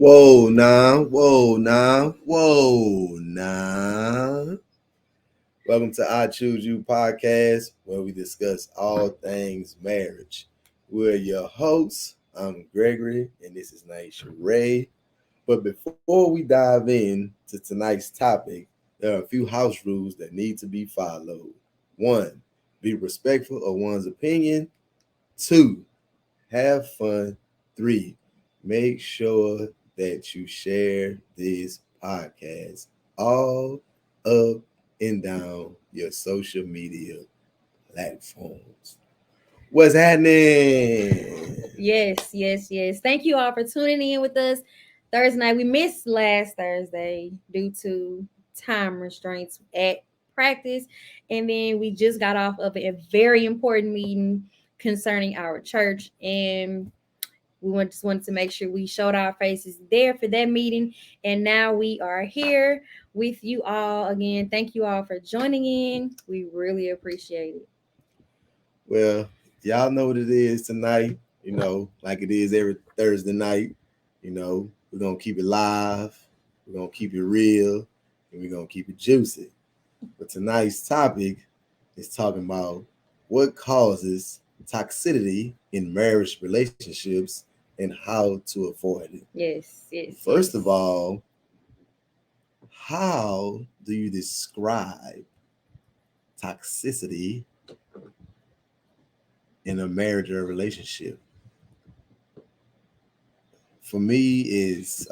Whoa, nah, whoa, nah, whoa, nah. Welcome to I Choose You podcast, where we discuss all things marriage. We're your hosts. I'm Gregory, and this is Naisha Ray. But before we dive in to tonight's topic, there are a few house rules that need to be followed. One, be respectful of one's opinion. Two, have fun. Three, make sure that you share this podcast all up and down your social media platforms. What's happening? Yes. Thank you all for tuning in with us Thursday night. We missed last Thursday due to time restraints at practice. And then we just got off of a very important meeting concerning our church. And just wanted to make sure we showed our faces there for that meeting. And now we are here with you all again. Thank you all for joining in. We really appreciate it. Well, y'all know what it is tonight, like it is every Thursday night. We're going to keep it live, we're going to keep it real, and we're going to keep it juicy. But tonight's topic is talking about what causes toxicity in marriage relationships and how to avoid it. First of all, how do you describe toxicity in a marriage or a relationship? For me, is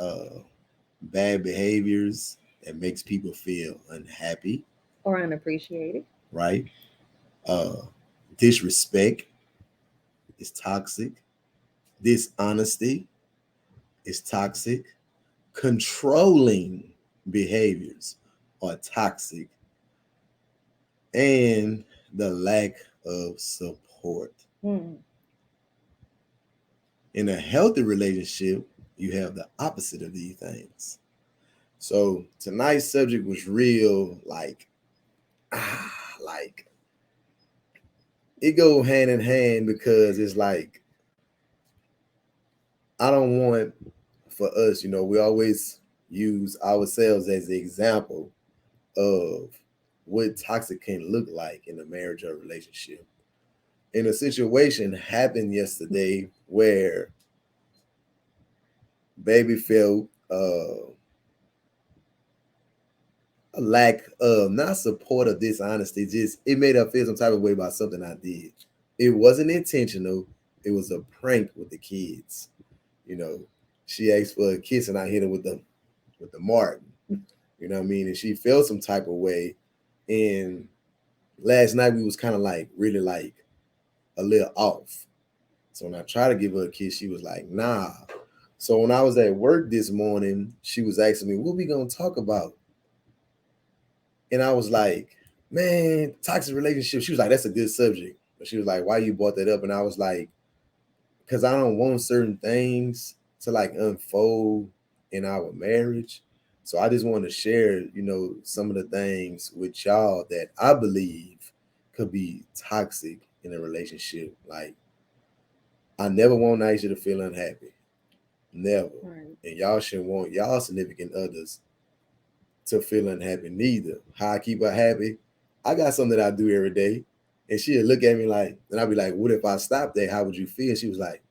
bad behaviors that makes people feel unhappy, Or unappreciated. right? Uh, Disrespect is toxic. Dishonesty is toxic. Controlling behaviors are toxic. And the lack of support. In a healthy relationship, you have the opposite of these things. So tonight's subject was real, like it go hand in hand because it's like I don't want for us, we always use ourselves as the example of what toxic can look like in a marriage or relationship. And a situation happened yesterday where baby felt a lack of not support or dishonesty. Just it made her feel some type of way about something I did. It wasn't intentional. It was a prank with the kids. You know, she asked for a kiss and I hit her with the Martin. You know what I mean? And she felt some type of way. And last night we was kind of like really like a little off. So when I tried to give her a kiss, she was like, nah. So when I was at work this morning, she was asking me, what we gonna talk about? And I was like, man, toxic relationship. She was like, that's a good subject. But she was like, why you brought that up? And I was like, because I don't want certain things to like unfold in our marriage. So I just want to share, some of the things with y'all that I believe could be toxic in a relationship. Like, I never want Aisha to feel unhappy. Never. Right. And y'all shouldn't want y'all significant others to feel unhappy neither. How I keep her happy, I got something that I do every day. And she'll look at me like, and I'll be like, what if I stopped that? How would you feel? She was like,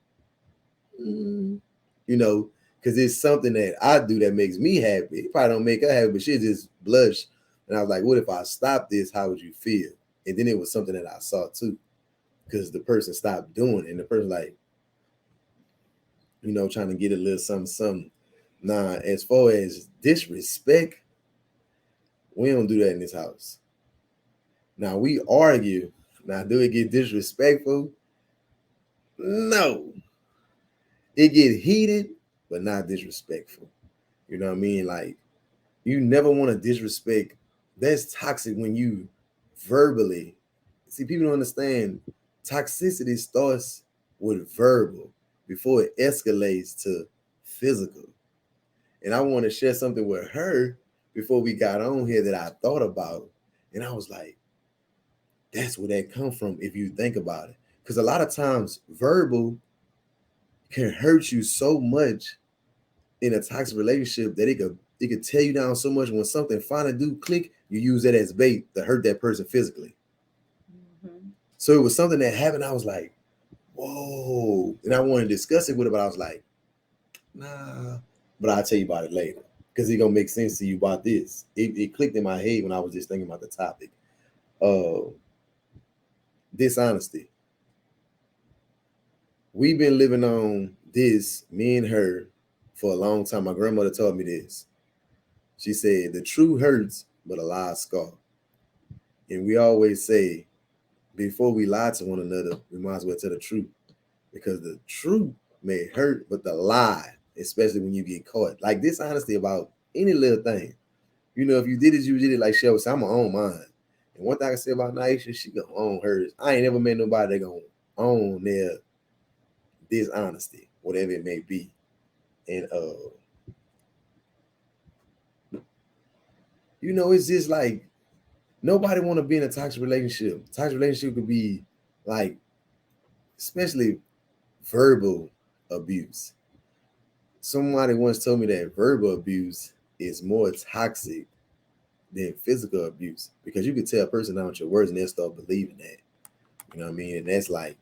mm, you know, because it's something that I do that makes me happy. It probably don't make her happy, but she just blush. And I was like, what if I stopped this? How would you feel? And then it was something that I saw too, because the person stopped doing it. And the person like, trying to get a little something. Nah, as far as disrespect, we don't do that in this house. Now we argue. Now, do it get disrespectful? No. It get heated, but not disrespectful. You know what I mean? Like, you never want to disrespect. That's toxic when you verbally. See, people don't understand toxicity starts with verbal before it escalates to physical. And I want to share something with her before we got on here that I thought about. And I was like, that's where that come from if you think about it. Because a lot of times verbal can hurt you so much in a toxic relationship that it could tear you down so much when something finally do click, you use that as bait to hurt that person physically. Mhm. So it was something that happened. I was like, whoa. And I wanted to discuss it with her, but I was like, nah. But I'll tell you about it later. Because it's gonna make sense to you about this. It clicked in my head when I was just thinking about the topic. Uh Dishonesty. We've been living on this, me and her, for a long time. My grandmother told me this. She said, the truth hurts, but a lie scar. And we always say, before we lie to one another, we might as well tell the truth. Because the truth may hurt, but the lie, especially when you get caught, like dishonesty about any little thing. You know, if you did it, you did it. Like Shelby said, I'm gonna own mine. And one thing I can say about Naisha, she gonna own hers. I ain't never met nobody that gonna own their dishonesty, whatever it may be. And it's just like nobody want to be in a toxic relationship. Toxic relationship could be like, especially verbal abuse. Somebody once told me that verbal abuse is more toxic than physical abuse because you can tell a person out with your words and they'll start believing that. You know what I mean? And that's like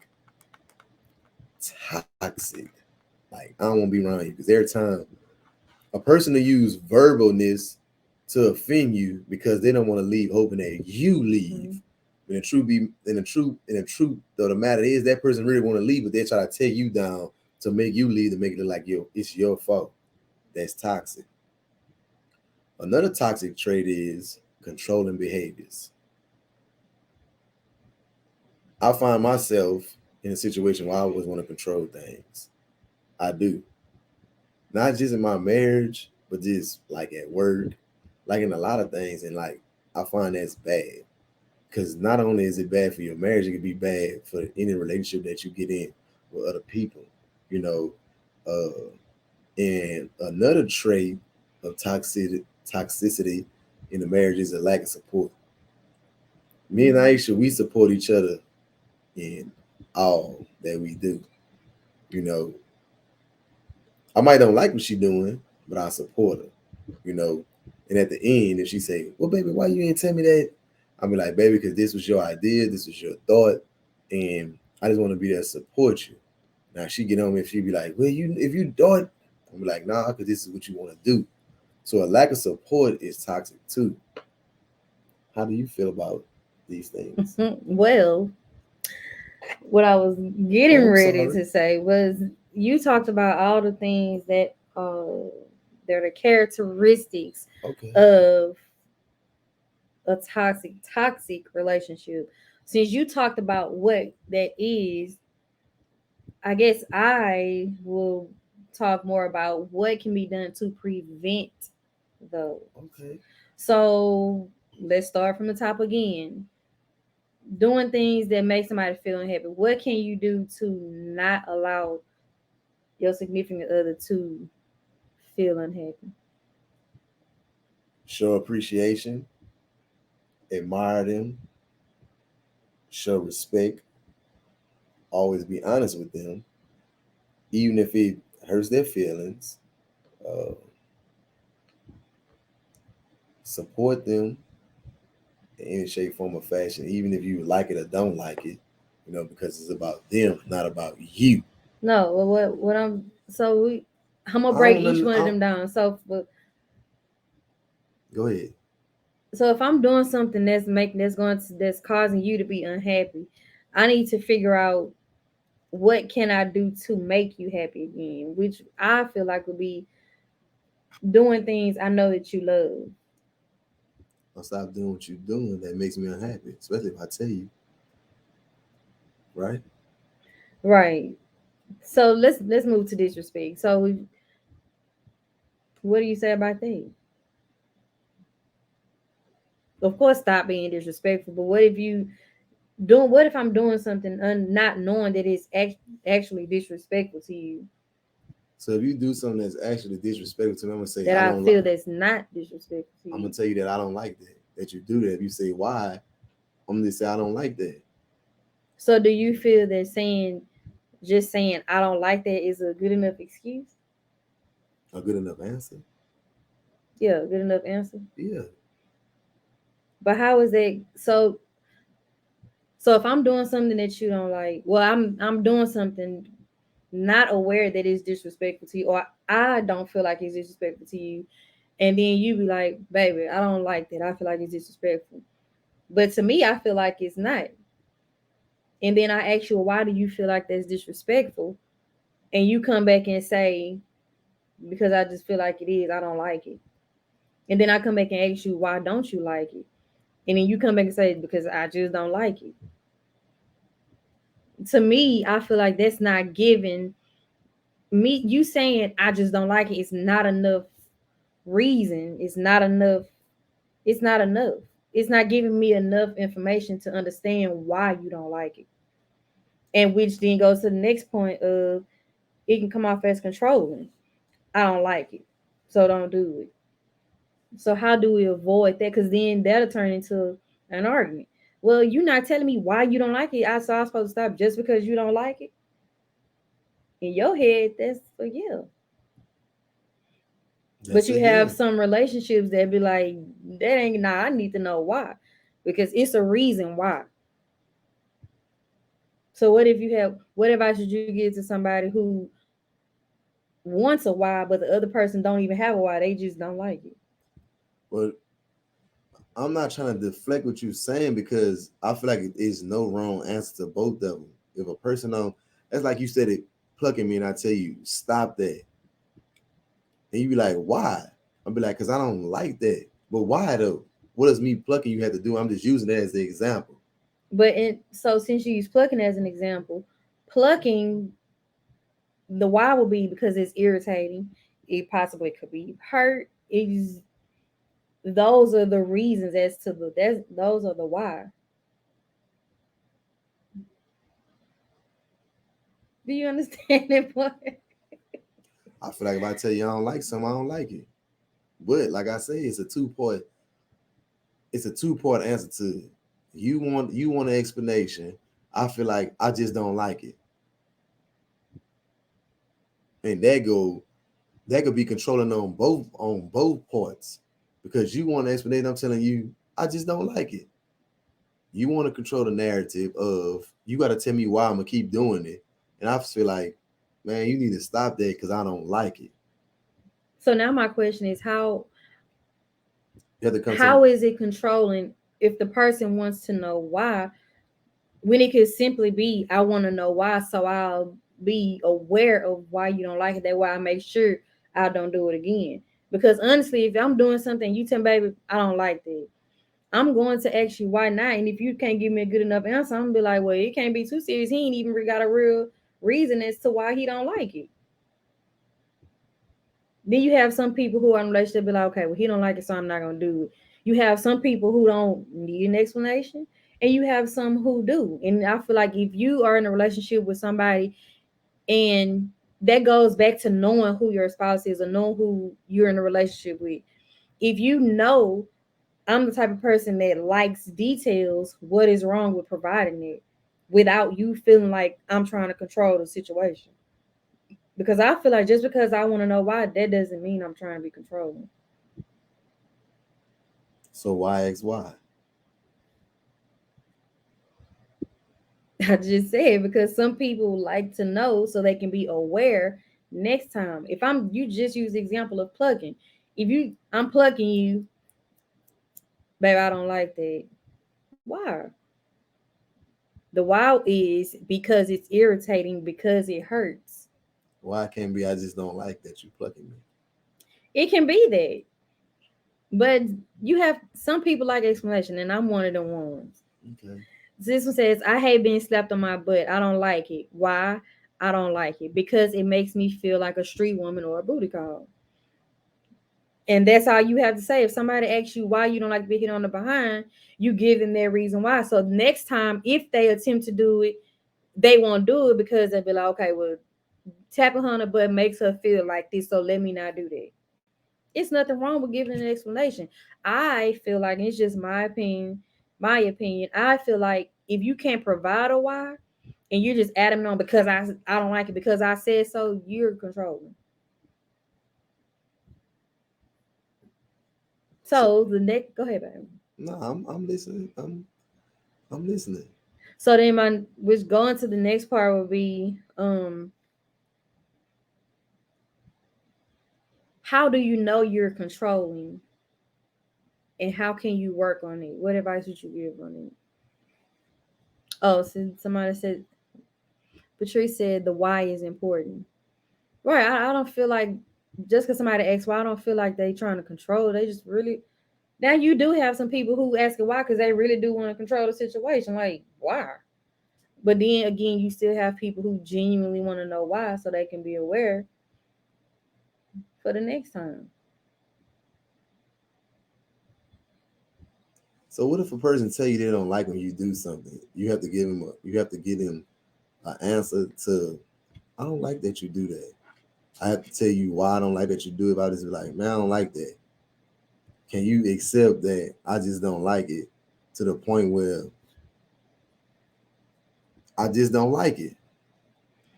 toxic. Like I don't want to be around you because every time a person to use verbalness to offend you because they don't want to leave, hoping that you leave. Mhm. When the truth be, in the truth, though the matter is that person really want to leave, but they try to tear you down to make you leave to make it look like it's your fault. That's toxic. Another toxic trait is controlling behaviors. I find myself in a situation where I always want to control things. I do. Not just in my marriage, but just like at work, like in a lot of things. And like, I find that's bad. Because not only is it bad for your marriage, it can be bad for any relationship that you get in with other people, you know. And another trait of toxicity in the marriage is a lack of support. Me and Mhm. Aisha, we support each other in all that we do. You know, I might don't like what she's doing, but I support her. You know, and at the end, if she say, "Well, baby, why you ain't tell me that?" I'll be like, "Baby, because this was your idea, this was your thought, and I just want to be there to support you." Now she get on me if she be like, "Well, if you thought," I'm be like, "Nah, because this is what you want to do." So a lack of support is toxic too. How do you feel about these things? Well, what I was getting Oh, I'm ready sorry. to say was you talked about all the things that that are characteristics Okay. of a toxic relationship. Since you talked about what that is, I guess I will talk more about what can be done to prevent those. Okay. So let's start from the top again. Doing things that make somebody feel unhappy. What can you do to not allow your significant other to feel unhappy? Show appreciation, admire them, show respect, always be honest with them, even if it hurts their feelings. Uh, support them in any shape, form, or fashion, even if you like it or don't like it. Because it's about them, not about you. No, what I'm gonna I break don't. each one of I, them down. go ahead. So if I'm doing something that's causing you to be unhappy, I need to figure out what can I do to make you happy again, which I feel like would be doing things I know that you love. I'll stop doing what you're doing that makes me unhappy, especially if I tell you, right? Right. So let's move to disrespect. So what do you say about that? Of course, stop being disrespectful. But what if I'm doing something not knowing that it's actually disrespectful to you? So if you do something that's actually disrespectful to me, I'm gonna say That I I don't like. feel that's not disrespectful to I'm gonna you. tell you that I don't like that. That you do that. If you say why, I'm gonna say I don't like that. So do you feel that saying I don't like that is a good enough excuse? A good enough answer. Yeah, good enough answer. Yeah. But how is that so if I'm doing something that you don't like, well, I'm doing something not aware that it's disrespectful to you, or I don't feel like it's disrespectful to you, and then you be like, baby, I don't like that. I feel like it's disrespectful. But to me, I feel like it's not. And then I ask you, well, why do you feel like that's disrespectful? And you come back and say, because I just feel like it is, I don't like it. And then I come back and ask you, why don't you like it? And then you come back and say, because I just don't like it. To me, I feel like that's not giving me, you saying I just don't like it is not enough reason. It's not enough. It's not enough. It's not giving me enough information to understand why you don't like it. And which then goes to the next point of it can come off as controlling. I don't like it, so don't do it. So how do we avoid that? Because then that'll turn into an argument. Well, you're not telling me why you don't like it. I'm supposed to stop just because you don't like it. In your head, that's a yeah. But That's a you yeah. have some relationships that be like, that ain't nah, I need to know why. Because it's a reason why. So what advice should you give to somebody who wants a why, but the other person don't even have a why, they just don't like it? But I'm not trying to deflect what you're saying because I feel like it is no wrong answer to both of them. If a person don't, that's like you said it plucking me, and I tell you stop that, and you be like, why? I'll be like, cause I don't like that. But why though? What does me plucking you have to do? I'm just using that as the example. So since you use plucking as an example, plucking, the why will be because it's irritating. It possibly could be hurt. Is those are the reasons as to those are the why. Do you understand that part? I feel like if I tell you I don't like something, I don't like it. But like I say, it's a two part answer to it. You want an explanation. I feel like I just don't like it. And that could be controlling on both parts. Because you want an explanation, I'm telling you, I just don't like it. You want to control the narrative of you got to tell me why I'm gonna keep doing it, and I feel like, man, you need to stop that because I don't like it. So now my question is You have to come to how is it controlling if the person wants to know why, when it could simply be I want to know why, so I'll be aware of why you don't like it. That way I make sure I don't do it again. Because honestly, if I'm doing something, you tell me, baby, I don't like that, I'm going to ask you why not. And if you can't give me a good enough answer, I'm gonna be like, well, it can't be too serious. He ain't even got a real reason as to why he don't like it. Then you have some people who are in a relationship be like, okay, well, he don't like it, so I'm not gonna do it. You have some people who don't need an explanation, and you have some who do. And I feel like if you are in a relationship with somebody, and that goes back to knowing who your spouse is or knowing who you're in a relationship with. If you know I'm the type of person that likes details, what is wrong with providing it without you feeling like I'm trying to control the situation? Because I feel like just because I want to know why, that doesn't mean I'm trying to be controlling. so why X Y? I just said because some people like to know so they can be aware next time. If I'm you just use the example of plugging. If you I'm plugging you, babe, I don't like that. Why? The why is because it's irritating, because it hurts. Why can't be I just don't like that you plucking me? It can be that. But you have some people like explanation, and I'm one of the ones. Okay. This one says, I hate being slapped on my butt. I don't like it. Why? I don't like it. Because it makes me feel like a street woman or a booty call. And that's all you have to say. If somebody asks you why you don't like to be hit on the behind, you give them their reason why. So next time, if they attempt to do it, they won't do it because they'll be like, okay, well, tapping her on the butt makes her feel like this, so let me not do that. It's nothing wrong with giving an explanation. I feel like it's just my opinion. My opinion. I feel like if you can't provide a why, and you're just adamant on because I don't like it because I said so, you're controlling. So So the next, go ahead, baby. no, I'm listening. I'm listening. So then my which going to the next part will be how do you know you're controlling and how can you work on it? What advice would you give on it? Oh, so somebody said Patrice said the why is important. Right. I don't feel like just because somebody asks why, I don't feel like they trying to control. They just really now you do have some people who asking why because they really do want to control the situation. Like why? But then again, you still have people who genuinely want to know why so they can be aware for the next time. So what if a person tell you they don't like when you do something? You have to give them you have to give them an answer to I don't like that you do that. I have to tell you why I don't like that you do it. I just be like, man, I don't like that. Can you accept that I just don't like it to the point where I just don't like it?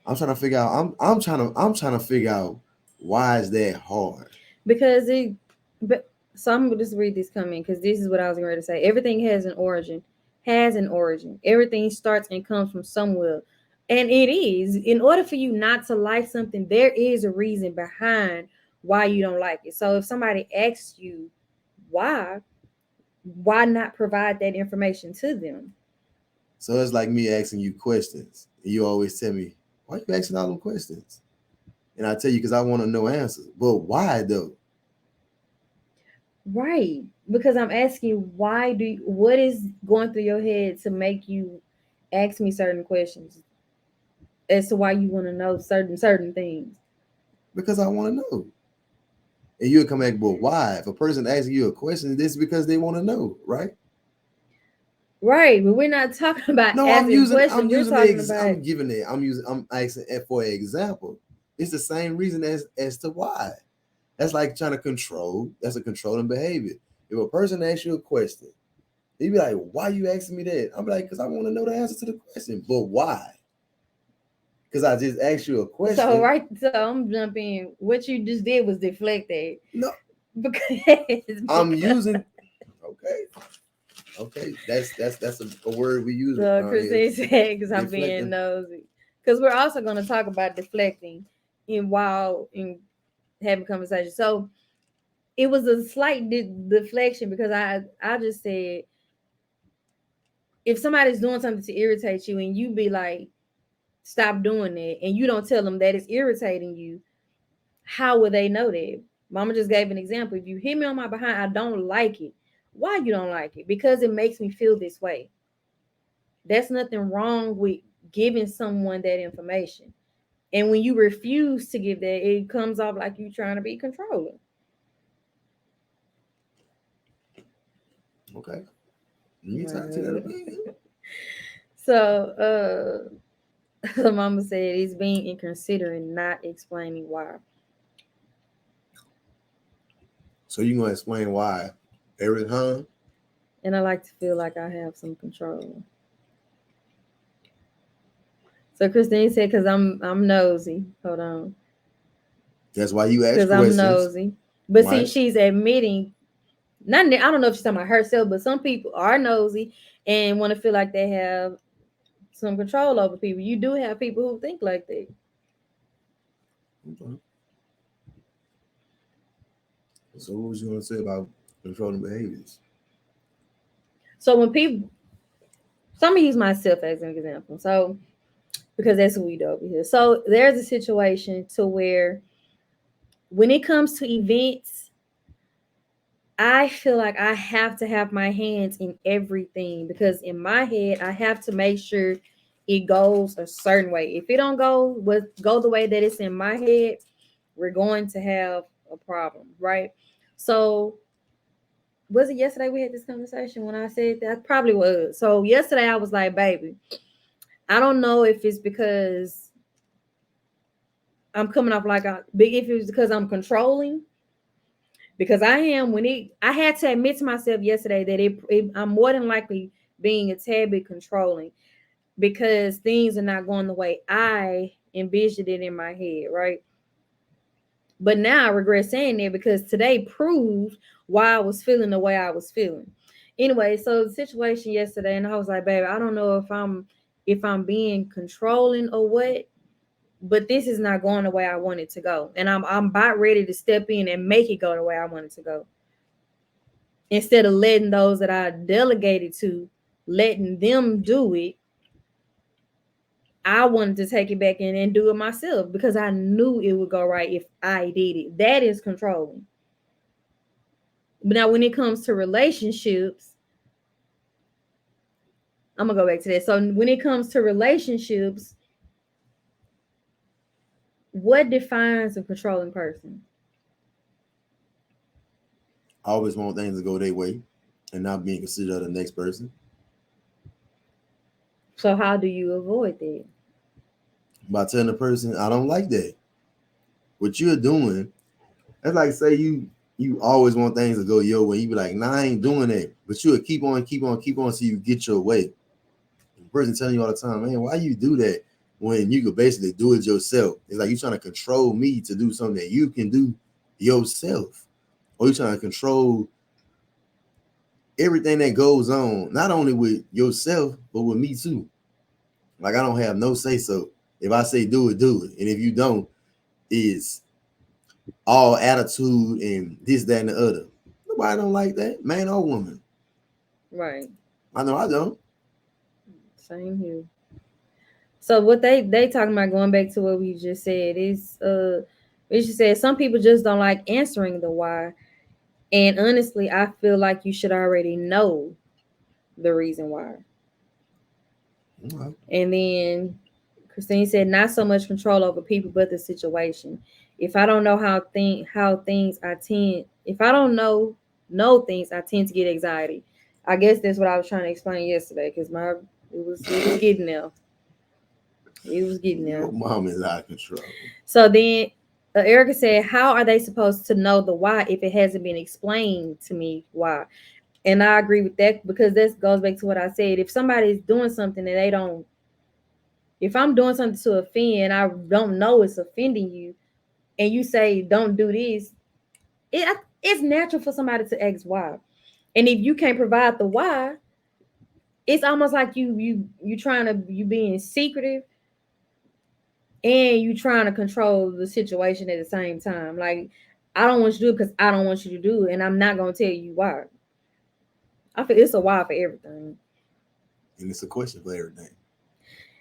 I'm trying to figure out. I'm trying to figure out why is that hard. Because it but so I'm gonna just read this comment because this is what I was going to say. Everything has an origin. Everything starts and comes from somewhere. And it is. In order for you not to like something, there is a reason behind why you don't like it. So if somebody asks you why, why not provide that information to them? So it's like me asking you questions, and you always tell me, "Why you asking all them questions?" And I tell you because I want to know answers. But why though? Right. Because I'm asking you why do you, what is going through your head to make you ask me certain questions as to why you want to know certain things. Because I want to know. And you'll come back, but why? If a person asking you a question, this is because they want to know, right? Right, but we're not talking about No, I'm asking using questions. I'm We're using the talking about I'm giving it. I'm asking it for an example. It's the same reason as to why. That's like trying to control. That's a controlling behavior. If a person asks you a question, they be like, "Why you asking me that?" I'm like, "Cause I want to know the answer to the question." But why? Because I just asked you a so question. right. So I'm jumping. What you just did was deflect that No, I'm because using. Okay, okay. That's a word we use so around here. Christine said because I'm being Deflecting. nosy. Because we're also going to talk about deflecting in having conversation. So it was a slight deflection because I just said if somebody's doing something to irritate you and you be like stop doing it and you don't tell them that it's irritating you, how will they know that? Mama just gave an example. If you hit me on my behind, I don't like it. Why you don't like it? Because it makes me feel this way. That's nothing wrong with giving someone that information. And when you refuse to give that, it comes off like you trying to be controlling. Okay, you talk to that Right. opinion. So the mama said it's being inconsiderate, not explaining why. So you gonna explain why every time? And I like to feel like I have some control. So Christine said, "Cause I'm nosy." Hold on, That's why you ask cause I'm questions, nosy. But see, right? she's admitting not. I don't know if she's talking about herself, but some people are nosy and want to feel like they have some control over people. You do have people who think like that. Okay. So what was you gonna say about controlling behaviors? So when people, so I'm gonna use myself as an example. So because that's what we do over here. So there's a situation to where when it comes to events, I feel like I have to have my hands in everything because in my head I have to make sure it goes a certain way. If it don't go the way that it's in my head, we're going to have a problem, right? So was it yesterday we had this conversation when I said that? Probably was. So yesterday I was like, baby, I don't know if it's because I'm coming off like a big if it's because I'm controlling because I am when it I had to admit to myself yesterday that I'm more than likely being a tad bit controlling because things are not going the way I envisioned it in my head, right? But now I regret saying that because today proved why I was feeling the way I was feeling. Anyway, so the situation yesterday, and I was like, baby, I don't know if I'm being controlling or what, but this is not going the way I want it to go. And I'm about ready to step in and make it go the way I want it to go. Instead of letting those that I delegated to, letting them do it, I wanted to take it back in and do it myself because I knew it would go right if I did it. That is controlling. But now when it comes to relationships, I'm gonna go back to that. So when it comes to relationships, what defines a controlling person? I always want things to go their way and not being considered of the next person. So how do you avoid that? By telling the person, I don't like that. What you're doing, that's like say you always want things to go your way. You be like, nah, I ain't doing that. But you'll keep on, keep on, keep on so you get your way. The person telling you all the time, man, why you do that when you could basically do it yourself? It's like you trying to control me to do something that you can do yourself. Or you trying to control everything that goes on, not only with yourself, but with me too. Like I don't have no say so. If I say do it, do it. And if you don't, it's all attitude and this, that, and the other. Nobody don't like that, man or woman. Right. I know I don't. Same here. So what they talking about, going back to what we just said, is we just said some people just don't like answering the why. And honestly, I feel like you should already know the reason why. Okay. And then Christine said, not so much control over people, but the situation. If I don't know how things, I tend, if I don't know things, I tend to get anxiety. I guess that's what I was trying to explain yesterday because it was getting there. It was getting there. Your mom is out of control. So then Erica said, how are they supposed to know the why if it hasn't been explained to me why? And I agree with that because this goes back to what I said. If somebody's doing something and they don't, if I'm doing something to offend, I don't know it's offending you, and you say don't do this, it's natural for somebody to ask why. And if you can't provide the why, it's almost like you trying to, you being secretive and you trying to control the situation at the same time. Like, I don't want you to do it because I don't want you to do it, and I'm not gonna tell you why. I feel it's a why for everything. And it's a question for everything.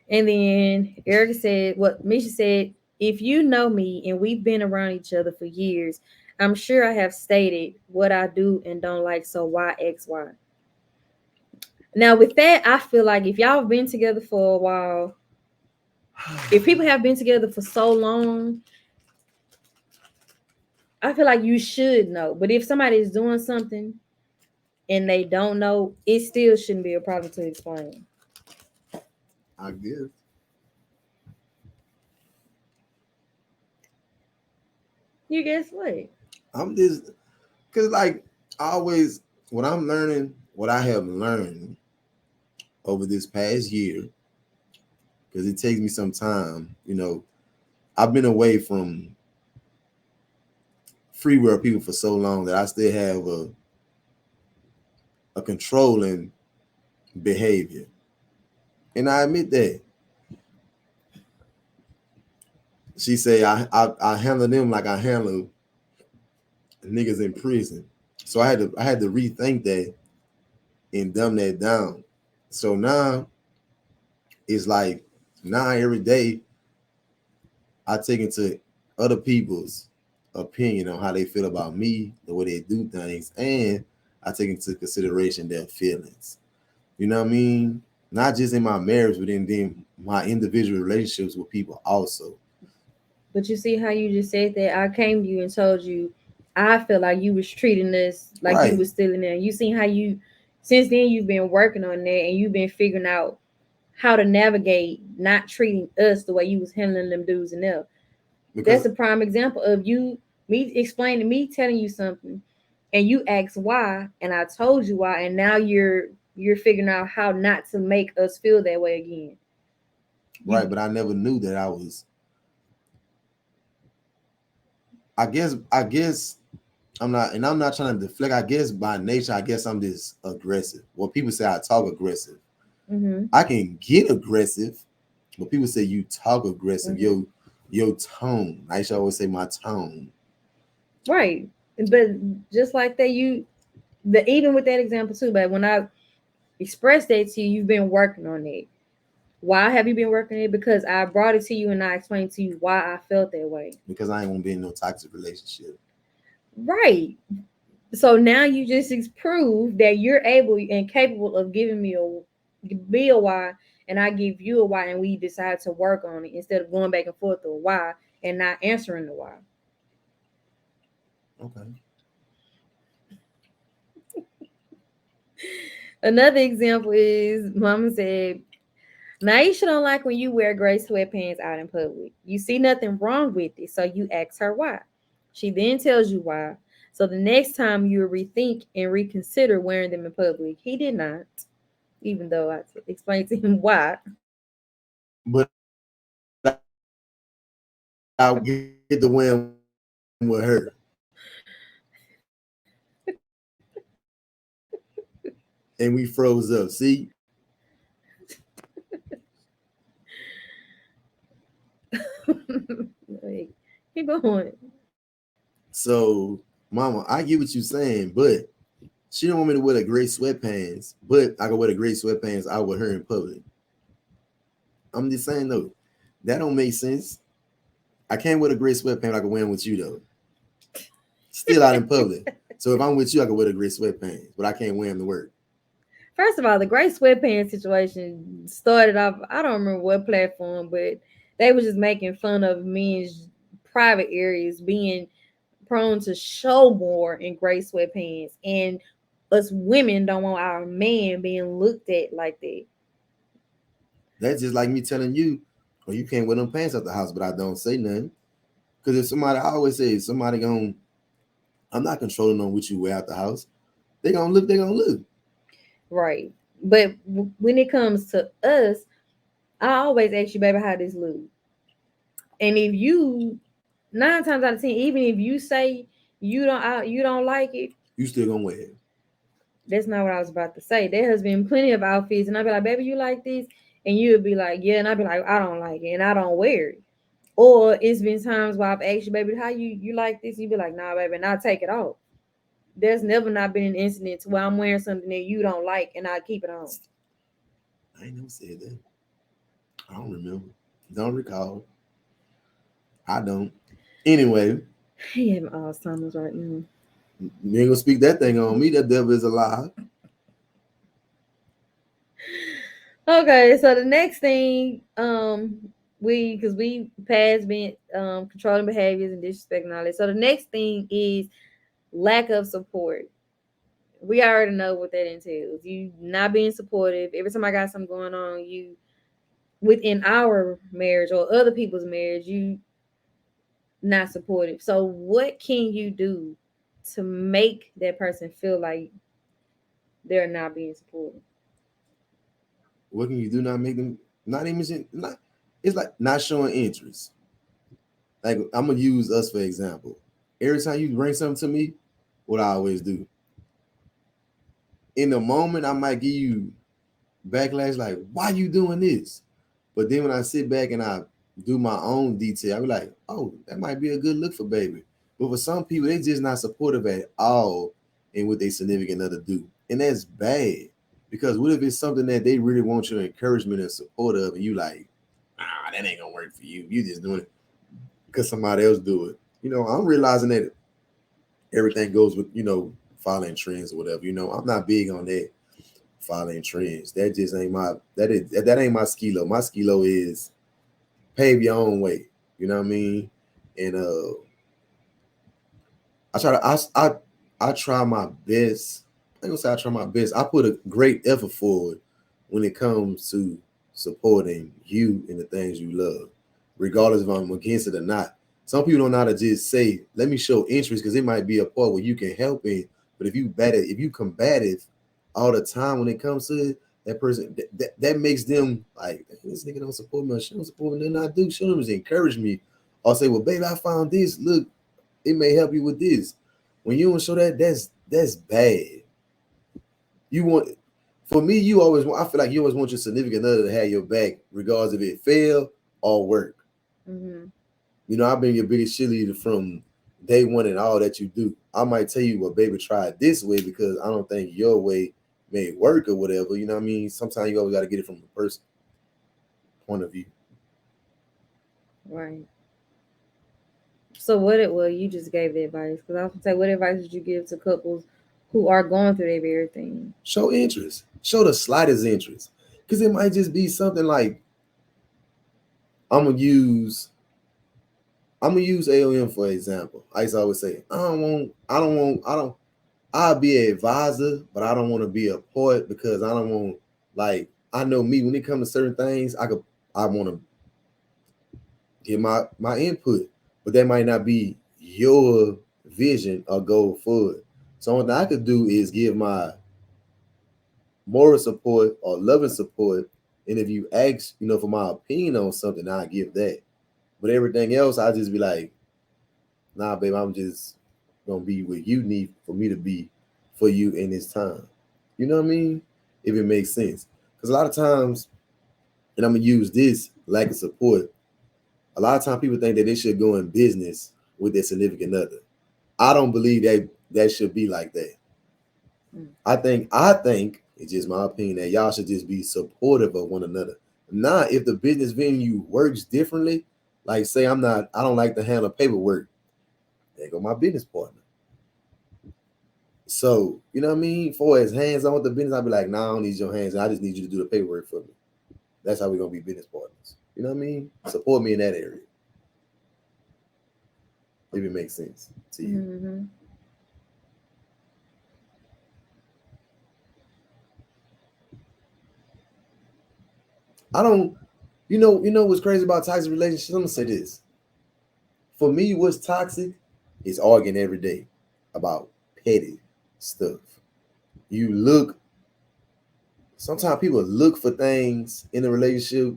And then Erica said, what Misha said, if you know me and we've been around each other for years, I'm sure I have stated what I do and don't like, so why XY? Now, with that, I feel like if y'all have been together for a while, if people have been together for so long, I feel like you should know. But if somebody is doing something and they don't know, it still shouldn't be a problem to explain. I guess. You guess what? I'm just because like I always what I'm learning, what I have learned over this past year, because it takes me some time, I've been away from free world people for so long that I still have a controlling behavior. And I admit that. She say I handle them like I handle niggas in prison. So I had to rethink that and dumb that down. So now it's like now every day I take into other people's opinion on how they feel about me, the way they do things, and I take into consideration their feelings. You know what I mean? Not just in my marriage, but in then my individual relationships with people also. But you see how you just said that? I came to you and told you I feel like you was treating us like you Right. was still in there. You seen how you, since then you've been working on that and you've been figuring out how to navigate not treating us the way you was handling them dudes in there. That's Because a prime example of you, me explaining, me telling you something and you asked why and I told you why, and now you're figuring out how not to make us feel that way again. You right, but I never knew that I was I guess I'm not trying to deflect. I guess by nature, I guess I'm just aggressive. Well, people say I talk aggressive. Mm-hmm. I can get aggressive, but people say you talk aggressive. Mm-hmm. Your tone. I should always say my tone. Right. But just like that, even with that example too, but when I expressed that to you, you've been working on it. Why have you been working on it? Because I brought it to you and I explained to you why I felt that way. Because I ain't gonna be in no toxic relationship. Right. So now you just prove that you're able and capable of giving me a why, and I give you a why, and we decide to work on it instead of going back and forth with why and not answering the why. Okay. Another example is Mama said, Naisha don't like when you wear gray sweatpants out in public. You see nothing wrong with it, so you ask her why. She then tells you why. So the next time you rethink and reconsider wearing them in public. He did not, even though I explained to him why. But I'll get the win with her. And we froze up. See? Like, keep going. So, mama, I get what you're saying, but she don't want me to wear the gray sweatpants, but I can wear the gray sweatpants out with her in public. I'm just saying though, that don't make sense. I can't wear the gray sweatpants like I can wear them with you though. Still out in public. So if I'm with you, I can wear the gray sweatpants, but I can't wear them to work. First of all, the gray sweatpants situation started off, I don't remember what platform, but they were just making fun of men's private areas being prone to show more in gray sweatpants. And us women don't want our man being looked at like that. That's just like me telling you, oh, you can't wear them pants at the house, but I don't say nothing. Because if somebody, I always say, if somebody going, I'm not controlling on what you wear out the house. They gonna look. Right. But when it comes to us, I always ask you, baby, how this look. And if you 9 times out of 10, even if you say you don't like it, You still gonna wear it. that's not what I was about to say. There has been plenty of outfits, and I'd be like, baby, you like this? And you would be like, yeah, and I'd be like, I don't like it, and I don't wear it. Or it's been times where I've asked you, baby, how you like this? You'd be like, nah, baby, and I'll take it off. There's never not been an incident where I'm wearing something that you don't like and I keep it on. I ain't never said that. I don't remember. Don't recall. I don't. Anyway, He having Alzheimer's right now. you ain't gonna speak that thing on me. That devil is alive. Okay, so the next thing, because we passed being controlling behaviors and disrespect and all that. So the next thing is lack of support. We already know what that entails. You not being supportive. Every time I got something going on, you within our marriage or other people's marriage, you not supportive. So what can you do to make that person feel like they're not being supportive? What can you do not make them not even not? It's like not showing interest. Like I'm gonna use us for example. Every time you bring something to me, what I always do in the moment, I might give you backlash like, "Why you doing this?" But then when I sit back and I do my own detail, I be like, "Oh, that might be a good look for baby." But for some people, they just not supportive at all in what they significant other do, and that's bad. Because what if it's something that they really want your encouragement and support of, and you like, ah, that ain't gonna work for you. You just doing it because somebody else do it. I'm realizing that everything goes with following trends or whatever. I'm not big on that following trends. That just ain't that ain't my skilo. My skilo is pave your own way. You know what I mean? And I try to I try my best. I ain't gonna say I try my best. I put a great effort forward when it comes to supporting you and the things you love, regardless if I'm against it or not. Some people don't know how to just say, "Let me show interest," because it might be a part where you can help in. But if you combative all the time when it comes to it, that person that makes them like, this nigga don't support me. Or she don't support me. Then I do. Show them is encourage me. Or say, well, baby, I found this. Look, it may help you with this. When you don't show that, that's bad. You want, for me, you always want. I feel like you always want your significant other to have your back, regardless if it fail or work. Mm-hmm. I've been your biggest cheerleader from day one and all that you do. I might tell you, well, baby, try it this way because I don't think your way may work or whatever. You know what I mean? Sometimes you always got to get it from the person point of view. Right. So what it well, you just gave the advice because I was gonna say, what advice would you give to couples who are going through their very thing? Show interest. Show the slightest interest. Because it might just be something like I'm gonna use I'm gonna use AOM for example. I used to always say, I'll be an advisor, but I don't want to be a poet because I don't want, like, I know me when it comes to certain things, I want to give my input, but that might not be your vision or goal for it. So what I could do is give my moral support or loving support. And if you ask, for my opinion on something, I give that. But everything else, I just be like, nah, babe, I'm just gonna be what you need for me to be for you in this time. You know what I mean? If it makes sense. Because a lot of times, and I'm gonna use this lack of support, a lot of times people think that they should go in business with their significant other. I don't believe that should be like that. Mm. I think it's just my opinion that y'all should just be supportive of one another. Now, if the business venue works differently, like say I don't like to handle paperwork, there go my business partner. So, you know what I mean? For as hands on with the business, I'd be like, nah, I don't need your hands. I just need you to do the paperwork for me. That's how we're gonna be business partners. You know what I mean? Support me in that area. If it makes sense to you. Mm-hmm. I don't you know what's crazy about toxic relationships? I'm gonna say this. For me, what's toxic is arguing every day about petty stuff. You look Sometimes people look for things in a relationship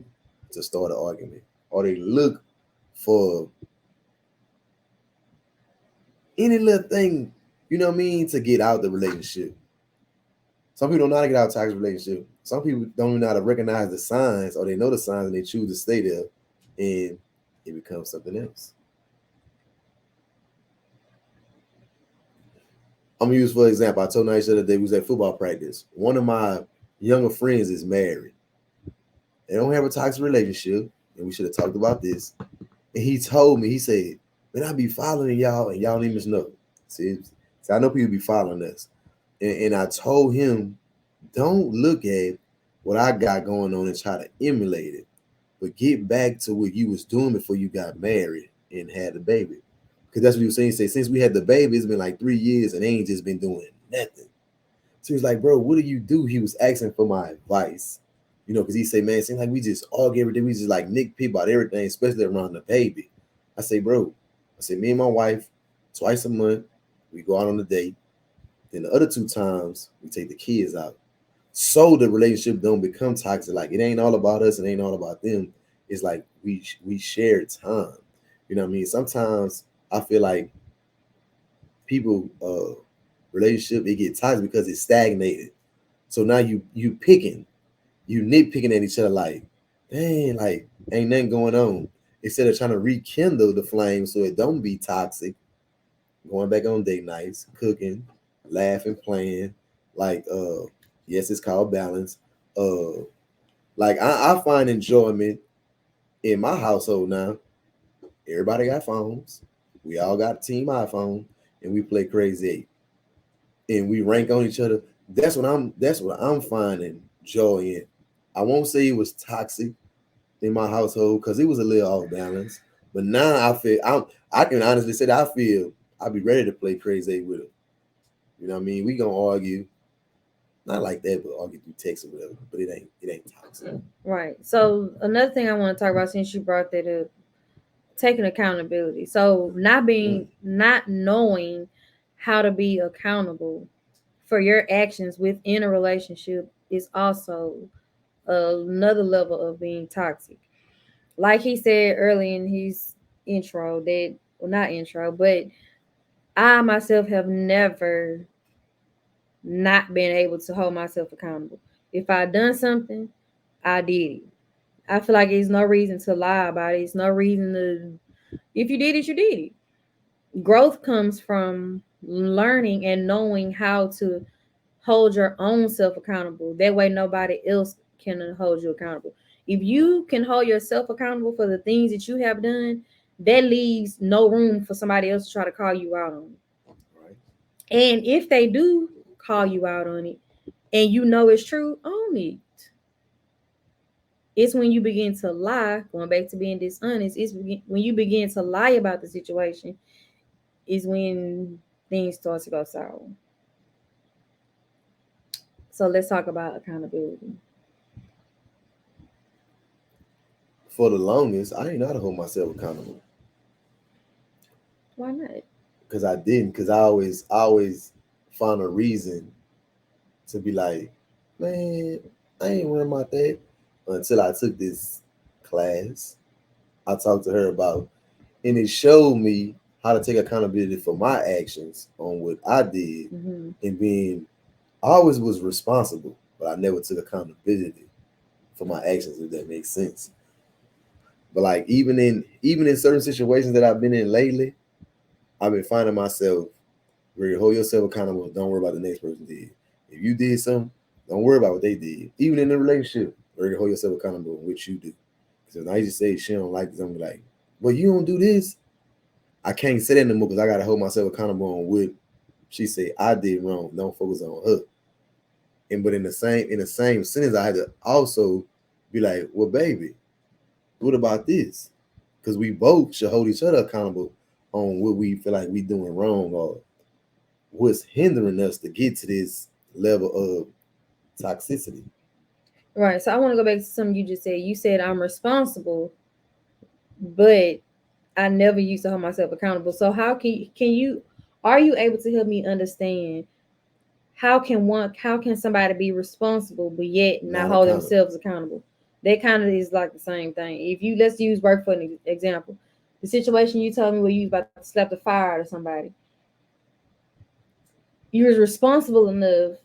to start an argument. Or they look for any little thing, you know what I mean, to get out of the relationship. Some people don't know how to get out of a toxic relationship. Some people don't even know how to recognize the signs, or they know the signs and they choose to stay there, and it becomes something else. I'm gonna use for example. I told Nice the other day we was at football practice. One of my younger friends is married. They don't have a toxic relationship, and we should have talked about this. And he told me, he said, "Man, I be following y'all, and y'all don't even know." See, so I know people be following us, and I told him, "Don't look at what I got going on and try to emulate it, but get back to what you was doing before you got married and had the baby." Because that's what he was saying. He said, since we had the baby, it's been like 3 years, and they ain't just been doing nothing. So he was like, "Bro, what do you do?" He was asking for my advice. Because he said, "Man, it seems like we just argue every day. We just like nitpick about everything, especially around the baby." I say, "Bro," I said, "Me and my wife, twice a month, we go out on a date. Then the other two times, we take the kids out. So the relationship don't become toxic. Like it ain't all about us, it ain't all about them. It's like we share time. You know what I mean? Sometimes I feel like people relationship it get toxic because it's stagnated. So now you picking, you nitpicking at each other like, dang, like ain't nothing going on. Instead of trying to rekindle the flame so it don't be toxic, going back on date nights, cooking, laughing, playing. Like yes, it's called balance. Like I find enjoyment in my household now. Everybody got phones. We all got a team iPhone, and we play Crazy Eight, and we rank on each other. That's what I'm finding joy in. I won't say it was toxic in my household because it was a little off balance, but now I can honestly say that I feel I'll be ready to play Crazy Eight with her. You know what I mean? We gonna argue, not like that, but argue through text or whatever. But it ain't toxic. Right. So another thing I want to talk about since you brought that up, taking accountability. So Mm. not knowing how to be accountable for your actions within a relationship is also another level of being toxic. Like he said early in his intro, that well not intro, but I myself have never not been able to hold myself accountable. If I done something, I did it. I feel like there's no reason to lie about it. It's no reason to. If you did it, you did it. Growth comes from learning and knowing how to hold your own self accountable. That way, nobody else can hold you accountable. If you can hold yourself accountable for the things that you have done, that leaves no room for somebody else to try to call you out on it. Right. And if they do call you out on it, and you know it's true, own it. It's when you begin to lie, going back to being dishonest, when you begin to lie about the situation, is when things start to go sour. So let's talk about accountability. For the longest, I didn't know how to hold myself accountable Why not? because I didn't. Because I always found a reason to be like, man, I ain't worrying about that until I took this class. I talked to her about, and it showed me how to take accountability for my actions on what I did, Hmm. and being, I always was responsible, but I never took accountability for my actions, if that makes sense. But like even in certain situations that I've been in lately, I've been finding myself where you hold yourself accountable. Don't worry about the next person did. If you did something, don't worry about what they did. Even in a relationship, where you hold yourself accountable on what you do. Because if I just say she don't like this, I'm like, well, you don't do this. I can't say that no more because I gotta hold myself accountable on what she said I did wrong. Don't focus on her. And but in the same sentence, I had to also be like, well, baby, what about this? Because we both should hold each other accountable on what we feel like we doing wrong or what's hindering us to get to this level of toxicity. Right. So I want to go back to something you just said. You said I'm responsible, but I never used to hold myself accountable. So how can you are you able to help me understand how can somebody be responsible but yet not Not hold accountable. themselves accountable? That kind of is like the same thing. If you let's use work for an example, the situation you told me where you was about to slap the fire out of somebody, you was responsible enough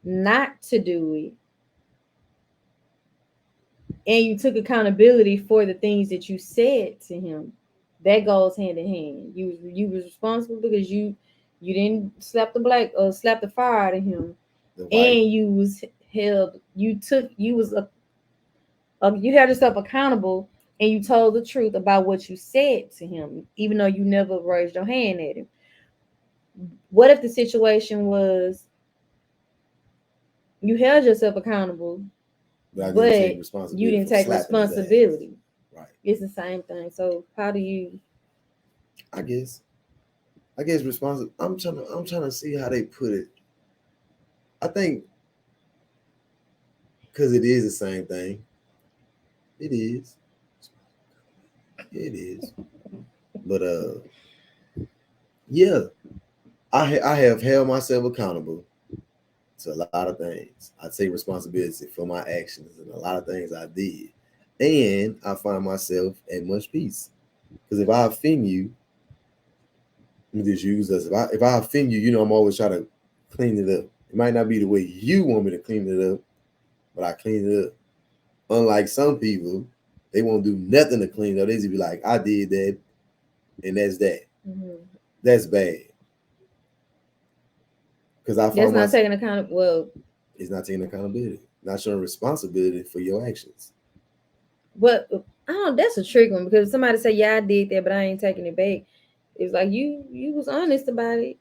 not to do it, and you took accountability for the things that you said to him. That goes hand in hand. You was responsible because you didn't slap the black or slap the fire out of him, The right. and you was held. You took you was you held yourself accountable, and you told the truth about what you said to him, even though you never raised your hand at him. What if the situation was you held yourself accountable, But I didn't take but you responsibility didn't for take slapping his ass. responsibility? Right. It's the same thing. So how do you? I guess. I guess responsible. I'm trying to see how they put it. I think because it is the same thing. It is. It is. But yeah, I have held myself accountable to a lot of things. I take responsibility for my actions and a lot of things I did, and I find myself at much peace. Because if I offend you, let me just use this. If I offend you, I'm always trying to clean it up. It might not be the way you want me to clean it up, but I clean it up. Unlike some people, they won't do nothing to clean it up. They just be like, I did that, and that's that. Mhm. That's bad. Because I That's find not myself, taking account. Well, it's not taking accountability, not showing responsibility for your actions. but I don't. That's a trick one because somebody say, "Yeah, I did that, but I ain't taking it back." It's like you was honest about it.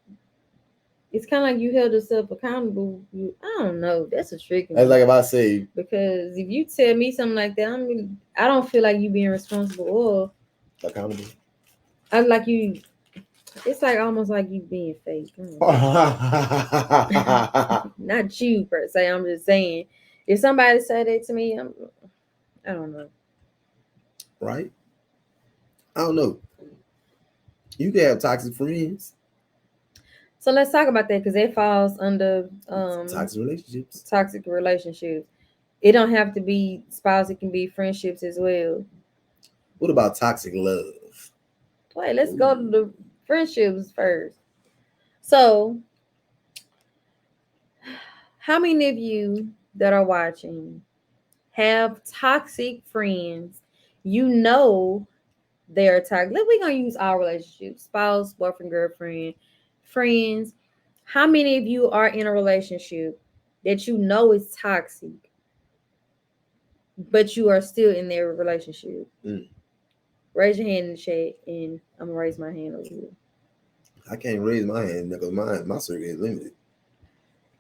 It's kind of like you held yourself accountable. I don't know. That's a tricky That's one like if I say because if you tell me something like that, I don't feel like you being responsible, or accountable. I like you. It's like almost like you being fake. I don't know. Not you per se. I'm just saying, if somebody say that to me, I don't know. Right? I don't know. You can have toxic friends, So let's talk about that because it falls under toxic relationships. toxic relationships. It don't have to be spouse; it can be friendships as well. What about toxic love? Wait, let's go to Ooh, the friendships first. So, how many of you that are watching have toxic friends? You know they're toxic. We're gonna use our relationship: spouse, boyfriend, girlfriend, friends. How many of you are in a relationship that you know is toxic, but you are still in their relationship? Mm. Raise your hand in the chat, and I'm gonna raise my hand over here. I can't raise my hand because my circle is limited.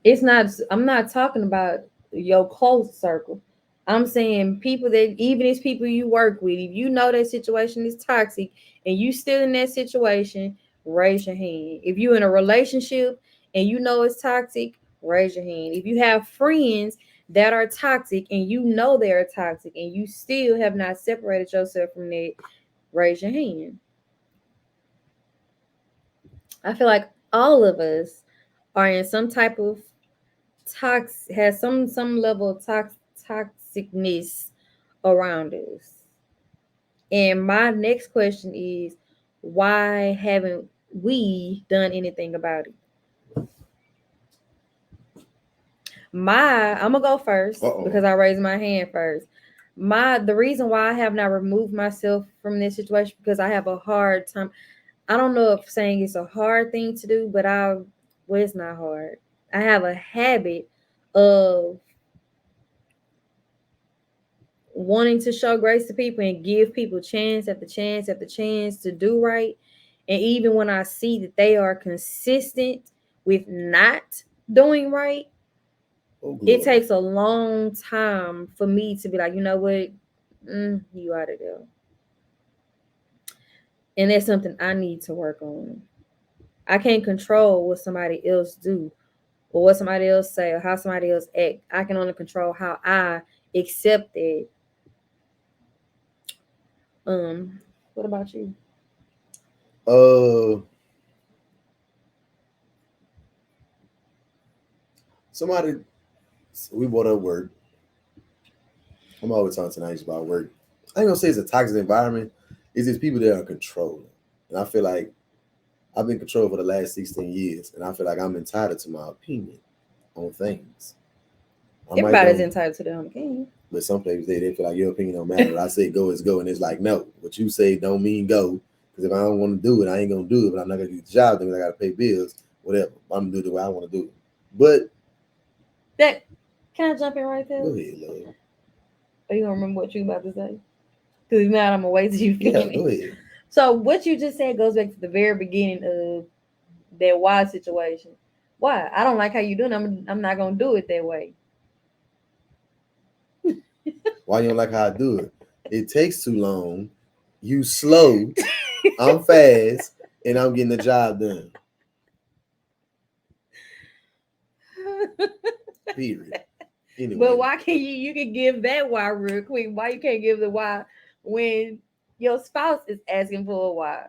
It's not, I'm not talking about your close circle. I'm saying people that, even as people you work with, if you know that situation is toxic and you still in that situation, raise your hand. If you're in a relationship and you know it's toxic, raise your hand. If you have friends that are toxic and you know they are toxic and you still have not separated yourself from that, raise your hand. I feel like all of us are in some type of has some level of toxicness around us. And my next question is, why haven't we done anything about it? I'm gonna go first Uh-oh. because I raised my hand first. The reason why I have not removed myself from this situation because I have a hard time. I don't know if saying it's a hard thing to do, but well, it's not hard. I have a habit of wanting to show grace to people and give people chance after chance after chance to do right. And even when I see that they are consistent with not doing right, Oh, it glory. takes a long time for me to be like, you know what, you out of there. And that's something I need to work on. I can't control what somebody else do or what somebody else say or how somebody else act. I can only control how I accept it. What about you? Uh, somebody, we brought up work. I'm always talking tonight about work. I ain't gonna say it's a toxic environment. It's just people that are controlling. And I feel like I've been controlled for the last 16 years, and I feel like I'm entitled to my opinion on things. I might Everybody's don't, entitled to their own opinion. but some places they feel like your opinion don't matter. I say go is go, and it's like no, what you say don't mean go. Because if I don't want to do it, I ain't gonna do it. But I'm not gonna get the job because I gotta pay bills, whatever. I'm gonna do it the way I want to do it. But That can I jump in right there? go ahead, love. Are you gonna remember what you about to say? Because if not, I'm gonna wait till you Yeah, finish. go ahead. So what you just said goes back to the very beginning of that why situation. Why? I don't like how you doing. I'm not gonna do it that way. Why you don't like how I do it? It takes too long. You slow. I'm fast, and I'm getting the job done. Period. But Anyway, why can't you can give that why real quick? Why you can't give the why when your spouse is asking for a why?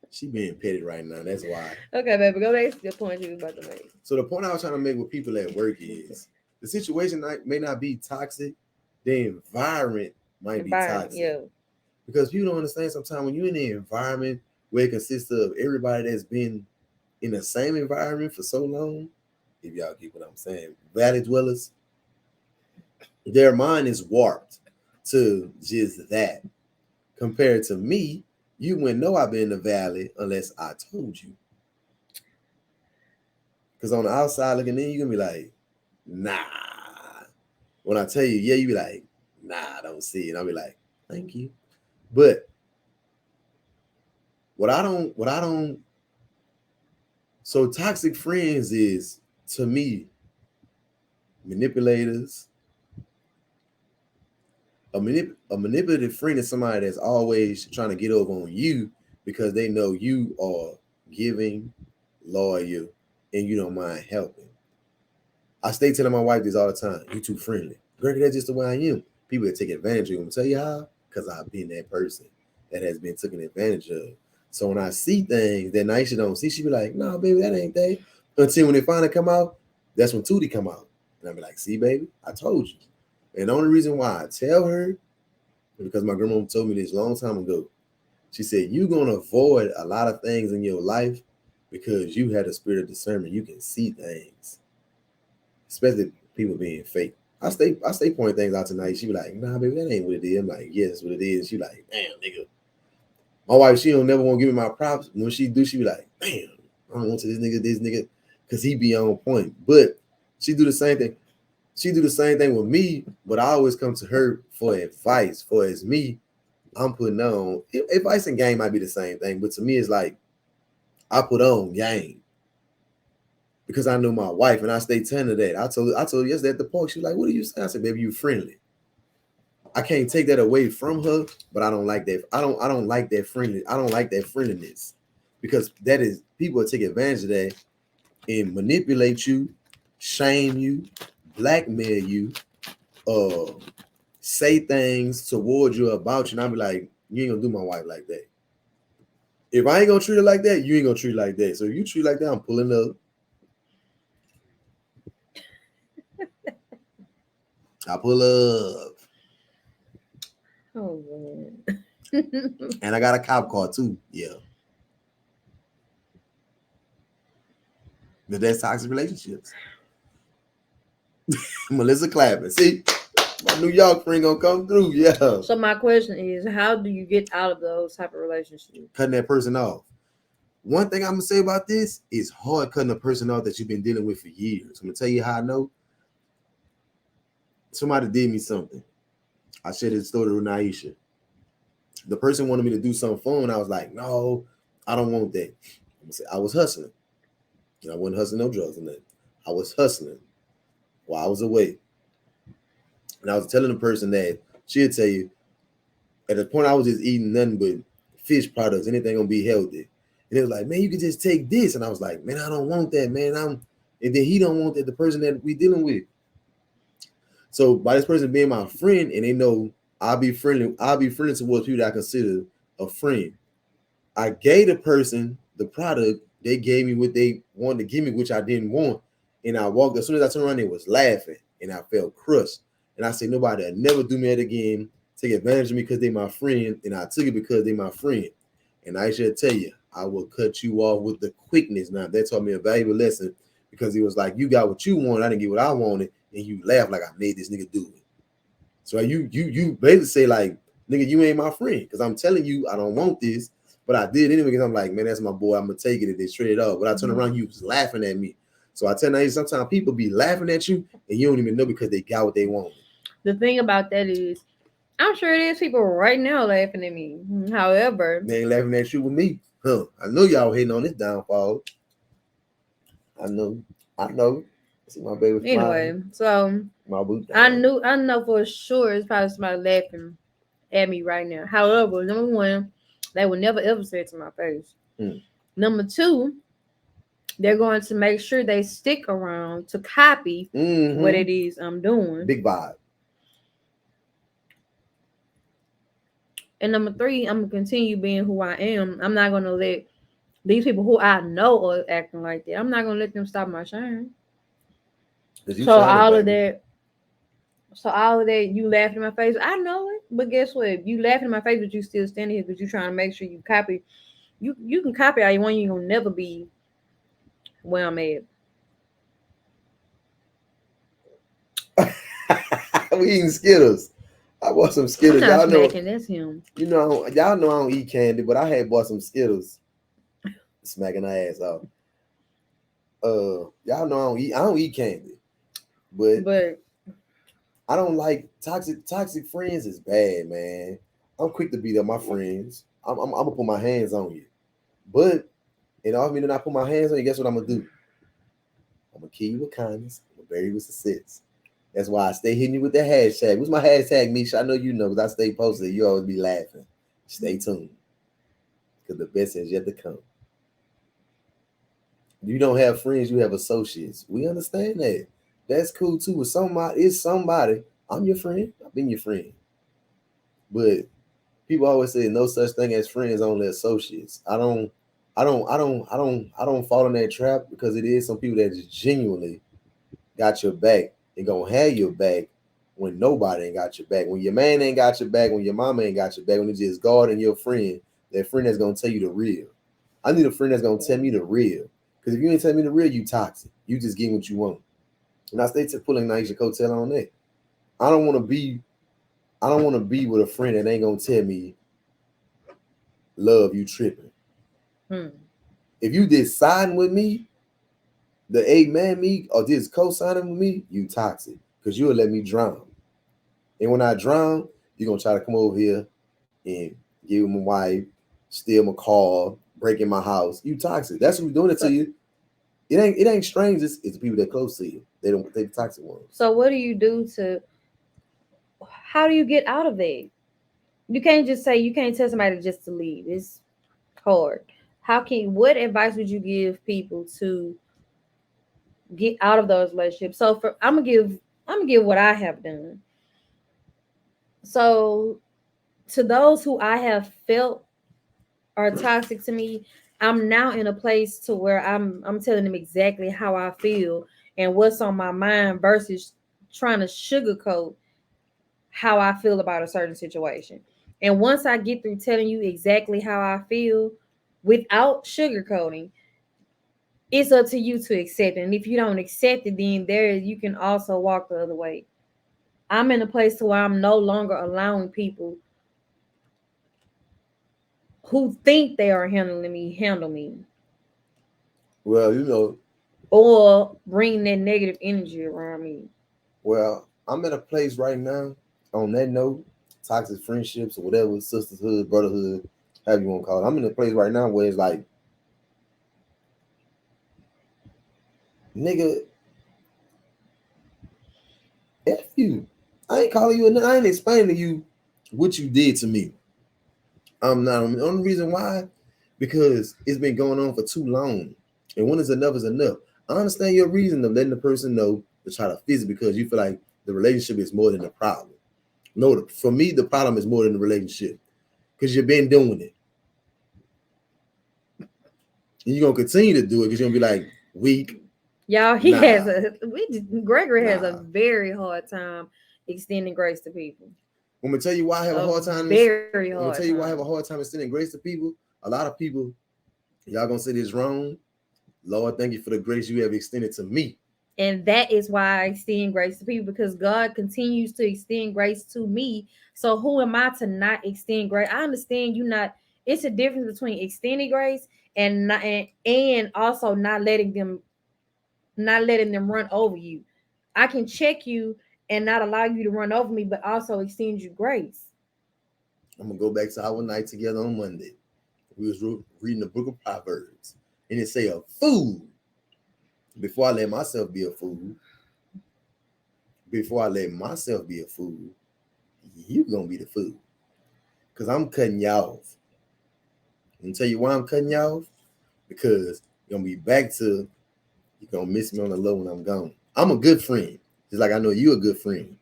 she being petty right now. That's why. Okay, baby, go back to the point you was about to make. So the point I was trying to make with people at work is the situation may not be toxic, the environment might be Environment, toxic. yeah. Because people don't understand sometimes when you're in an environment where it consists of everybody that's been in the same environment for so long, if y'all get what I'm saying, valley dwellers, their mind is warped to just that. Compared to me, you wouldn't know I've been in the valley unless I told you. Because on the outside looking in, you're gonna be like, nah. When I tell you, yeah, you be like, nah, I don't see it. I'll be like, thank you. But what I don't, so toxic friends is to me manipulators. A manipulative friend is somebody that's always trying to get over on you because they know you are giving, loyal, and you don't mind helping. I stay telling my wife this all the time. You too friendly. Girl, that's just the way I am. People that take advantage of you. I'm gonna tell you how, because I've been that person that has been taken advantage of. So when I see things that Naisha don't see, she be like, "No, baby, that ain't they." Until when they finally come out, that's when Tootie come out, and I be like, "See, baby, I told you." And the only reason why I tell her is because my grandma told me this a long time ago. She said, you're gonna avoid a lot of things in your life because you had a spirit of discernment. You can see things, especially people being fake. I stay pointing things out tonight. She be like, nah, baby, that ain't what it is. I'm like, yeah, that's what it is. She like, damn, nigga. My wife, she don't never want to give me my props. When she do, she be like, damn, I don't want to this nigga, because he be on point. But she do the same thing. She do the same thing with me, but I always come to her for advice. For as me, I'm putting on advice and game might be the same thing, but to me, it's like I put on game because I know my wife and I stay telling her that. I told her yesterday at the park, she was like, what are you saying? I said, baby, you friendly. I can't take that away from her, but I don't like that. I don't like that friendly. I don't like that friendliness because that is people will take advantage of that and manipulate you, shame you, blackmail you, uh, say things towards you about you, and I'll be like, you ain't gonna do my wife like that. If I ain't gonna treat her like that, you ain't gonna treat her like that. So if you treat her like that, I'm pulling up. I pull up. Oh man. And I got a cop car too. Yeah. But that's toxic relationships. Melissa clapping. See, my New York friend gonna come through. Yeah. So my question is, how do you get out of those type of relationships? Cutting that person off. One thing I'm gonna say about this is hard cutting a person off that you've been dealing with for years. I'm gonna tell you how I know. Somebody did me something. I shared this story with Naisha. The person wanted me to do something for him, and I was like, no, I don't want that. I'm gonna say I was hustling. I wasn't hustling no drugs or nothing. I was hustling while I was away. And I was telling the person that she'd tell you at the point I was just eating nothing but fish products, anything gonna be healthy. And it was like, man, you could just take this. And I was like, man, I don't want that, man. And then he don't want that, the person that we dealing with. So by this person being my friend, and they know I'll be friendly towards people that I consider a friend. I gave the person the product, they gave me what they wanted to give me, which I didn't want. And I walked, as soon as I turned around, they was laughing and I felt crushed. And I said, nobody will never do me that again, take advantage of me because they my friend. And I took it because they my friend. And I should tell you, I will cut you off with the quickness. Now that taught me a valuable lesson because he was like, you got what you wanted, I didn't get what I wanted, and you laugh like I made this nigga do it. So you basically say like, nigga, you ain't my friend because I'm telling you I don't want this, but I did anyway because I'm like, man, that's my boy. I'm gonna take it and then straight it up. But I turn around, you was laughing at me. So I tell you, sometimes people be laughing at you and you don't even know because they got what they wanted. The thing about that is, I'm sure there's people right now laughing at me. However, They ain't laughing at you with me, huh? I know y'all hating on this downfall. I know, I know. See my baby anyway, smiling, so my boot I down. knew I know for sure it's probably somebody laughing at me right now. However, number one, they would never ever say it to my face. Hmm. Number two, they're going to make sure they stick around to copy what Mm-hmm. it is I'm doing. Big vibe. And number three, I'm gonna continue being who I am. I'm not gonna let these people who I know are acting like that. I'm not gonna let them stop my shine. Cause you So shining, all of baby. that, you laughing in my face. I know it, but guess what? You laughing in my face, but you still standing here because you trying to make sure you copy. You can copy all you want. You gonna never be where I'm at. We eating Skittles. I bought some I'm Skittles. not Y'all know, smacking. That's him. y'all know I don't eat candy, but I had bought some Skittles, smacking her ass off. Y'all know I don't eat candy, but But I don't like toxic friends is bad, man. I'm quick to beat up my friends. I'm gonna put my hands on you, but in all meaning I put my hands on you, guess what I'm gonna do? I'm gonna kill you with kindness. I'm gonna bury you with success. That's why I stay hitting you with the hashtag. What's my hashtag, Misha? I know you know because I stay posted. You always be laughing. Stay tuned because the best is yet to come. You don't have friends, you have associates. We understand that. That's cool too. With somebody, it's somebody. I'm your friend. I've been your friend. But people always say no such thing as friends, only associates. I don't fall in that trap because it is some people that just genuinely got your back and gonna have your back when nobody ain't got your back. When your man ain't got your back, when your mama ain't got your back, when it's just God and your friend, That friend that's gonna tell you the real. I need a friend that's gonna tell me the real. Because if you ain't telling me the real, you toxic. You just getting what you want. And I stay pulling Naisha coattail on that. I don't want to be. I don't want to be with a friend that ain't gonna tell me, "Love, you tripping." Hmm. If you did siding with me, the man me, or just co-signing with me, you toxic. Because you'll let me drown. And when I drown, you're gonna try to come over here and give my wife, steal my car, break in my house. You toxic. That's who's doing it So, to you. It ain't strangers. It's the people that close to you. They the toxic ones. so what do you do to? How do you get out of that? You can't just say you can't tell somebody just to leave. It's hard. How can? What advice would you give people to get out of those relationships? So for I'm gonna give what I have done. So to those who I have felt are toxic to me, I'm now in a place to where I'm telling them exactly how I feel and what's on my mind versus trying to sugarcoat how I feel about a certain situation. And once I get through telling you exactly how I feel without sugarcoating, it's up to you to accept it. And if you don't accept it, then there you can also walk the other way. I'm in a place to where I'm no longer allowing people who think they are handling me handle me Well, or bring that negative energy around me. I'm at a place right now. On that note, toxic friendships or whatever, sisterhood, brotherhood, however you want to call it. I'm in a place right now where it's like, nigga, f you. I ain't calling you. I ain't explaining to you what you did to me. I'm not. The only reason why, because it's been going on for too long, and when is enough is enough. I understand your reason of letting the person know to try to fix it because you feel like the relationship is more than the problem. No, for me, the problem is more than the relationship because you've been doing it, and you're gonna continue to do it because you're gonna be like weak. Y'all, he has Nah, a Gregory has a nah. very hard time extending grace to people. I'm gonna tell you why I have a A hard time. very I'm hard gonna tell you why I time. have a hard time extending grace to people. A lot of people, y'all gonna say this wrong. Lord, thank you for the grace you have extended to me. And that is why I extend grace to people because God continues to extend grace to me. So who am I to not extend grace? I understand you not. It's a difference between extending grace and not, and also not letting them run over you. I can check you and not allow you to run over me, but also extend you grace. I'm gonna go back to our night together on Monday. We was reading the book of Proverbs, and it say a fool. Before I let myself be a fool, before I let myself be a fool, you gonna be the fool. Cause I'm cutting you off. And tell you why I'm cutting you off. Because you're gonna be back to you're gonna miss me on the low when I'm gone. I'm a good friend. Just like I know you a good friend.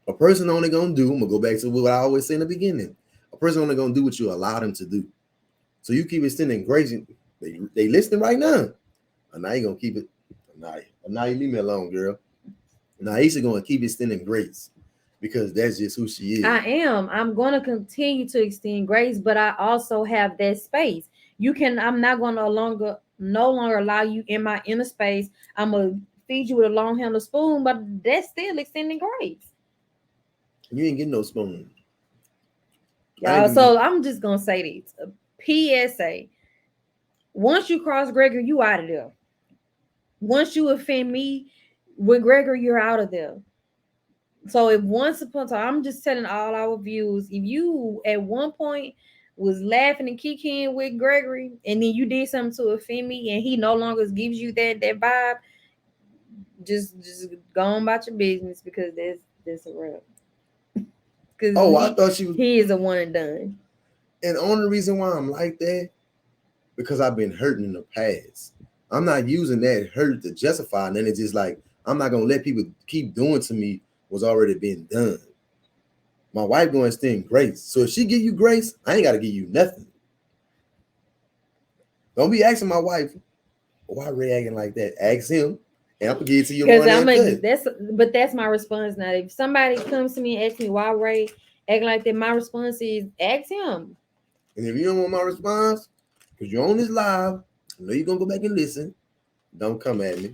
A person only gonna do, I'm gonna go back to what I always say in the beginning. A person only gonna do what you allow them to do. So you keep extending grace. They listening right now. And now you gonna keep it. Now you leave me alone, girl. Now Aisha gonna keep extending grace because that's just who she is. I am. I'm going to continue to extend grace, but I also have that space. I'm not going to no longer allow you in my inner space. I'm going to feed you with a long handled spoon, but that's still extending grace. You ain't getting no spoon. I ain't Y'all, do you. so I'm just going to say this. PSA. Once you cross Gregor, you out of there. Once you offend me with Gregor, you're out of there. So if once upon a time, I'm just telling all our viewers, if you at one point was laughing and kicking with Gregory, and then you did something to offend me, and he no longer gives you that vibe, just go on about your business because that's a wrap. Because Oh, I thought she was. he is a one and done. And the only reason why I'm like that because I've been hurting in the past. I'm not using that hurt to justify, and then it's just like I'm not gonna let people keep doing to me what's already been done. My wife going to extend grace, so if she give you grace, I ain't gotta give you nothing. Don't be asking my wife why Ray acting like that. Ask him, and I'm gonna give it to you Because more I'm than a cut. that's but that's my response now. If somebody comes to me and asks me why Ray acting like that. My response is ask him. And if you don't want my response, because you're on this live, I know you're gonna go back and listen. Don't come at me.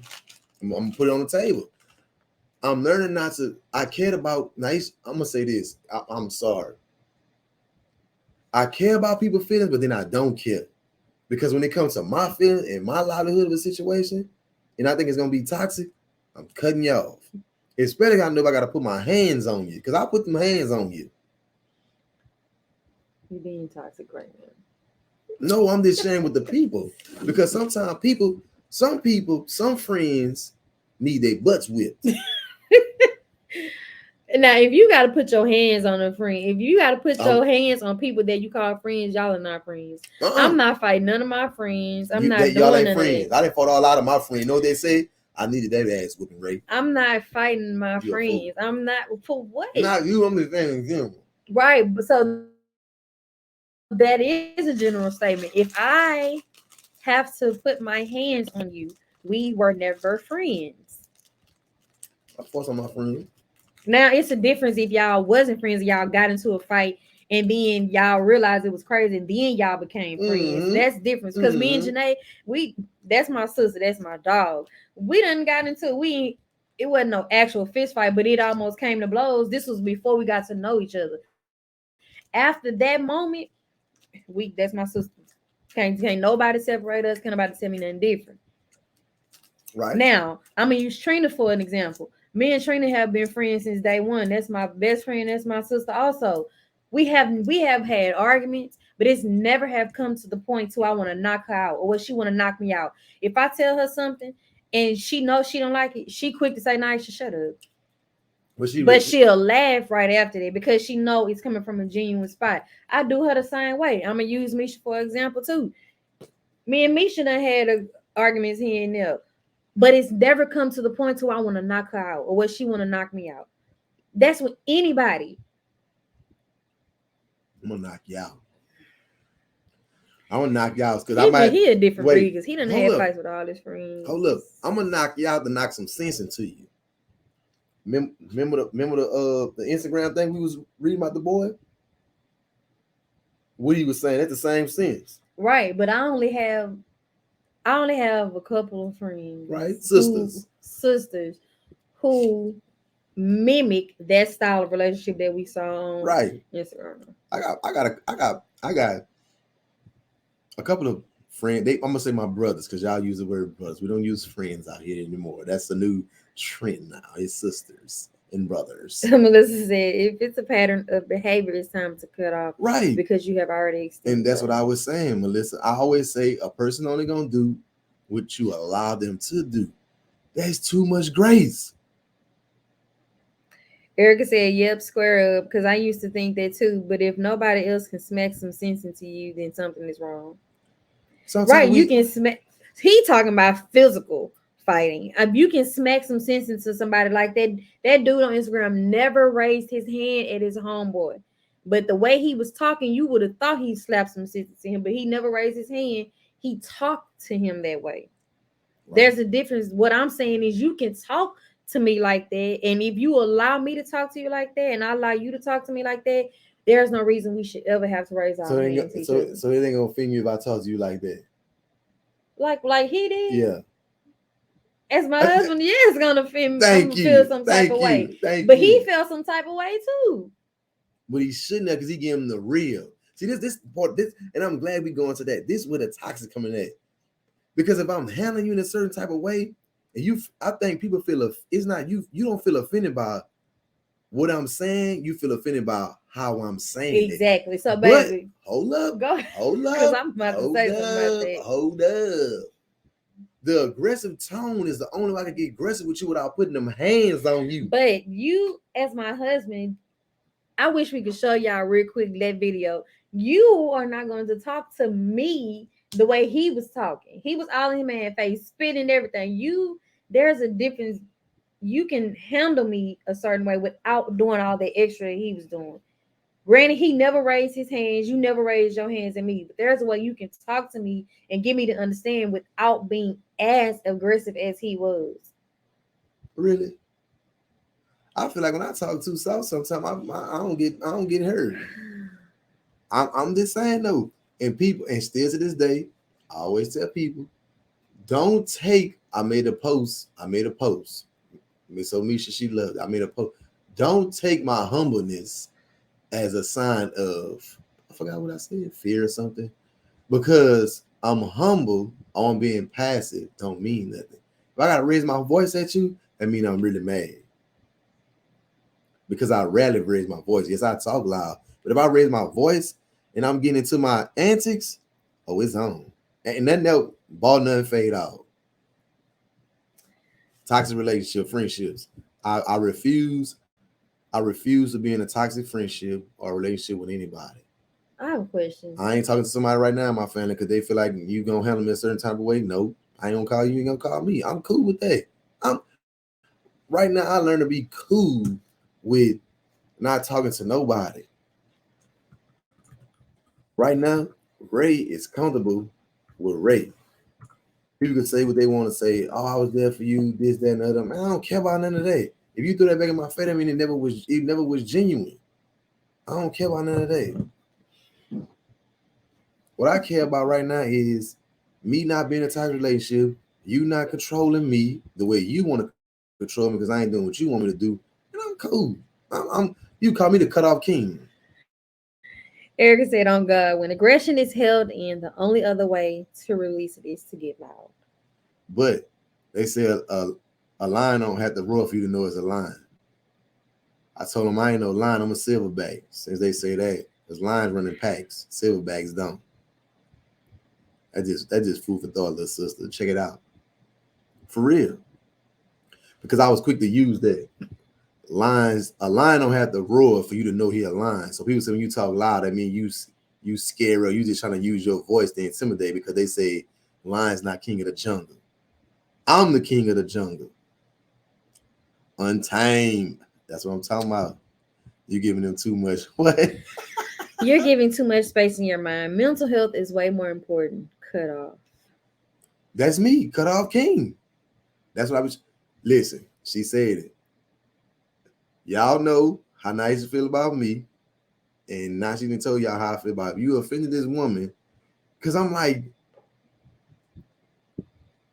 I'm gonna put it on the table. I'm learning not to. I cared about. Nice. I'm gonna say this. I'm sorry. I care about people's feelings, but then I don't care because when it comes to my feelings and my livelihood of a situation, and I think it's gonna be toxic, I'm cutting you off. Especially I know I gotta put my hands on you because I put them hands on you. You being toxic right now. No, I'm just sharing with the people because sometimes some friends need their butts whipped. Now, if you got to put your hands on a friend, if you got to put Um, your hands on people that you call friends, y'all are not friends. uh-uh. I'm not fighting none of my friends. I'm not Y'all doing ain't none of friends. that. I didn't fought all out of my friends. You know what they say? I needed that ass whooping, Ray. I'm not fighting my You a fool. friends. I'm not for what? Not you. I'm just saying in general. Right. So that is a general statement. If I have to put my hands on you, we were never friends. I force on my friends. Now it's a difference if y'all wasn't friends, y'all got into a fight, and then y'all realized it was crazy, and then y'all became friends. Mm-hmm. That's different. Because me and Mm-hmm. Janae, we that's my sister, that's my dog. We done got into we it wasn't no actual fist fight, but it almost came to blows. This was before we got to know each other. After that moment, that's my sister. Can't nobody separate us. Can't nobody tell me nothing different. Right. Now, I'm gonna use Trina for an example. Me and Trina have been friends since day one. That's my best friend. That's my sister. Also, we have had arguments, but it's never have come to the point to I want to knock her out or what she want to knock me out. If I tell her something and she knows she don't like it, she quick to say, "Nah, you should shut up." But she But she'll laugh right after that because she know it's coming from a genuine spot. I do her the same way. I'm gonna use Misha for example too. Me and Misha done had arguments here and there, but it's never come to the point to I want to knock her out or what she want to knock me out. That's with anybody. I'm gonna knock you out. I'm gonna knock you out because I He might he a different breed wait. because he done Hold had up. fights with all his friends. Hold up. I'm gonna knock you out to knock some sense into you. Remember the Instagram thing we was reading about the boy? What he was saying, that's the same sense. Right, but I only have a couple of friends Right? who Sisters. sisters who mimic that style of relationship that we saw on Right. Instagram. I got a couple of friends. I'm gonna say my brothers because y'all use the word brothers. We don't use friends out here anymore. That's the new trend now. It's sisters and brothers. Melissa said, if it's a pattern of behavior, it's time to cut off Right. because you have already And extended that's what I love. was saying, Melissa. I always say a person only gonna do what you allow them to do. That's too much grace. Erica said, yep, square up, because I used to think that too. But if nobody else can smack some sense into you, then something is wrong. Sometimes Right, you we can smack. He talking about physical fighting. You can smack some sense into somebody like that. That dude on Instagram never raised his hand at his homeboy, but the way he was talking, you would have thought he slapped some sense into him. But he never raised his hand. He talked to him that way. right. There's a difference. What I'm saying is, you can talk to me like that, and if you allow me to talk to you like that, and I allow you to talk to me like that, there's no reason we should ever have to raise our hands to each other. So it ain't gonna offend you if I talk to you like that. Like he did. Yeah. As my husband, yeah, it's gonna feel. I'm Thank gonna feel you. some type Thank of way, you. Thank but he you. felt some type of way too. But he shouldn't have because he gave him the real. See this part this, and I'm glad we going to that. This is where the toxic coming at. Because if I'm handling you in a certain type of way, and I think people feel it's not you. You don't feel offended by what I'm saying. You feel offended by how I'm saying it. Exactly. So, But baby, hold up, go hold because up, I'm about to hold say something about up, that. hold up. The aggressive tone is the only way I can get aggressive with you without putting them hands on you. But you, as my husband, I wish we could show y'all real quick that video. You are not going to talk to me the way he was talking. He was all in his man face, spitting everything. There's a difference. You can handle me a certain way without doing all the extra he was doing. Granted, he never raised his hands. You never raised your hands at me. But there's a way you can talk to me and get me to understand without being as aggressive as he was. Really? I feel like when I talk too soft, sometimes I don't get heard. I'm just saying though, and people, and still to this day, I always tell people, don't take. I made a post. I made a post. Miss Omisha, she loved it. I made a post. Don't take my humbleness as a sign of, I forgot what I said, fear or something. Because I'm humble on being passive don't mean nothing. If I gotta raise my voice at you, that mean I'm really mad. Because I rarely raise my voice. Yes, I talk loud. But if I raise my voice and I'm getting into my antics, oh, it's on. And then they'll ball nothing fade out. Toxic relationship, friendships. I refuse. I refuse to be in a toxic friendship or relationship with anybody. I have a question. I ain't talking to somebody right now in my family because they feel like you gonna handle me a certain type of way. No, I ain't gonna call you. You ain't gonna call me. I'm cool with that. I'm right now. I learned to be cool with not talking to nobody. Right now, Ray is comfortable with Ray. People can say what they want to say. Oh, I was there for you, this, that, and the other. Man, I don't care about none of that. If you threw that back in my face, I mean it never was. It never was genuine. I don't care about none of that. What I care about right now is me not being in a toxic relationship, you not controlling me the way you want to control me because I ain't doing what you want me to do, and I'm cool. I'm you call me the cutoff king, Erica said, on God, when aggression is held in, the only other way to release it is to get loud. but they say a lion don't have to roar for you to know it's a lion. I told them I ain't no lion, I'm a silverback. Since they say that, because lions running packs, silverbacks don't. That just food for thought, little sister. Check it out. For real. Because I was quick to use that. Lions, a lion don't have to roar for you to know he a lion. So people say when you talk loud, that mean you scary or you just trying to use your voice to intimidate because they say lion's not king of the jungle. I'm the king of the jungle. Untamed. That's what I'm talking about. You giving them too much. What? You're giving too much space in your mind. Mental health is way more important. Cut off. That's me, cut off king. That's what I was. Listen, she said it. Y'all know how nice you feel about me, and now she didn't tell y'all how I feel about you. Offended this woman, cause I'm like,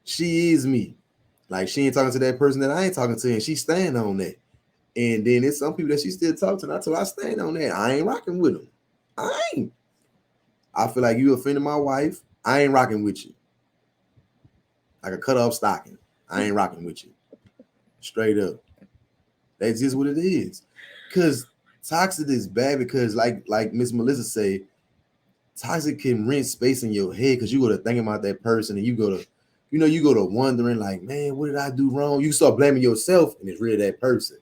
she is me. Like she ain't talking to that person that I ain't talking to, and she stand on that. And then there's some people that she still talk to, and I told her I stand on that. I ain't rocking with them. I ain't. I feel like you offended my wife. I ain't rocking with you. Like a cut off stocking. I ain't rocking with you. Straight up. That's just what it is. Cause toxic is bad because like Miss Melissa say, toxic can rent space in your head because you go to thinking about that person and you go to wondering like, man, what did I do wrong? You start blaming yourself and it's really that person.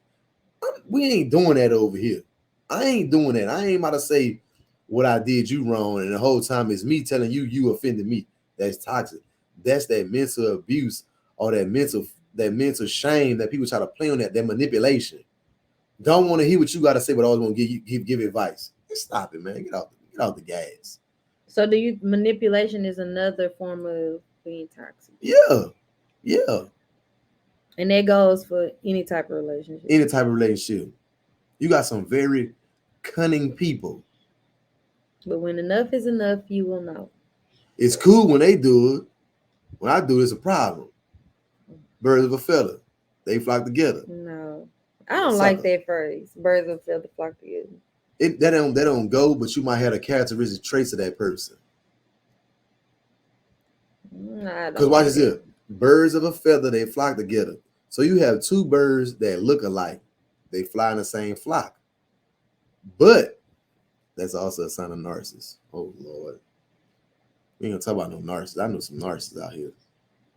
We ain't doing that over here. I ain't doing that. I ain't about to say what I did you wrong and the whole time it's me telling you you offended me. That's toxic. That's that mental abuse or that mental shame that people try to play on that manipulation. Don't want to hear what you got to say, but always want to give advice. Just stop it, man. Get out the gas. So, do you manipulation is another form of being toxic, Yeah, yeah. and that goes for any type of relationship. Any type of relationship, you got some very cunning people. But when enough is enough, you will know. It's cool when they do it. When I do it, it's a problem. Birds of a feather, they flock together. No, I don't like Sucker. that phrase. Birds of feather flock together. That don't go, but you might have the characteristic traits of that person. I Because don't watch like this it. here. Birds of a feather, they flock together. So you have two birds that look alike. They fly in the same flock. But that's also a sign of narcissist. Oh Lord. We ain't gonna talk about no narcissists. I know some narcissists out here.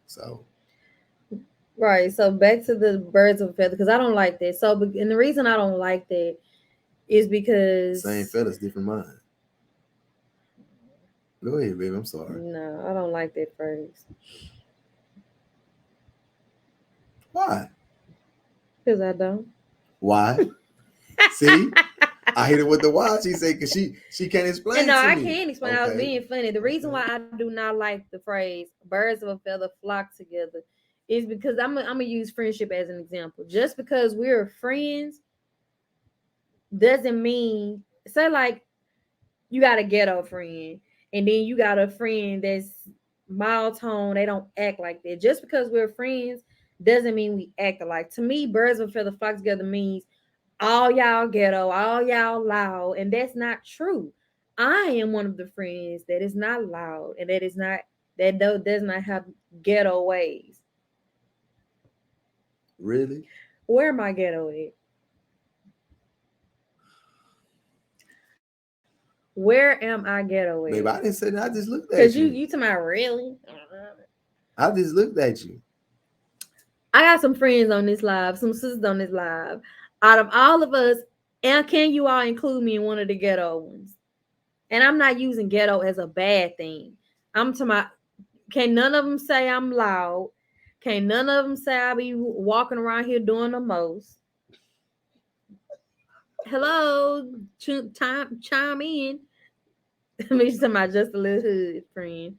So Right. So back to the birds of a feather because I don't like that. So, and the reason I don't like that is same because feathers, different mind. Go ahead, baby. I'm sorry. no, I don't like that phrase Why? because I don't. Why? See? I hit it with the why. She said because she can't explain And no, to I me. can't explain. I was Okay. being funny. The reason Okay. why I do not like the phrase "birds of a feather flock together" is because I'm gonna use friendship as an example. Just because we're friends doesn't mean, say like you got a ghetto friend and then you got a friend that's mild tone, they don't act like that. Just because we're friends doesn't mean we act alike. To me, birds of a feather flock together means all y'all ghetto, all y'all loud, and that's not true. I am one of the friends that is not loud and that is not does not have ghetto ways. Really? Where am I ghetto at? Where am I ghetto Baby, at? I didn't say that. I just looked at Cause you. you to my really. I just looked at you. I got some friends on this live, some sisters on this live. Out of all of us, and can you all include me in one of the ghetto ones? And I'm not using ghetto as a bad thing. I'm to my. Can none of them say I'm loud? Can none of them say I be walking around here doing the most? Hello, chime in. Me talking about just a little hood friend.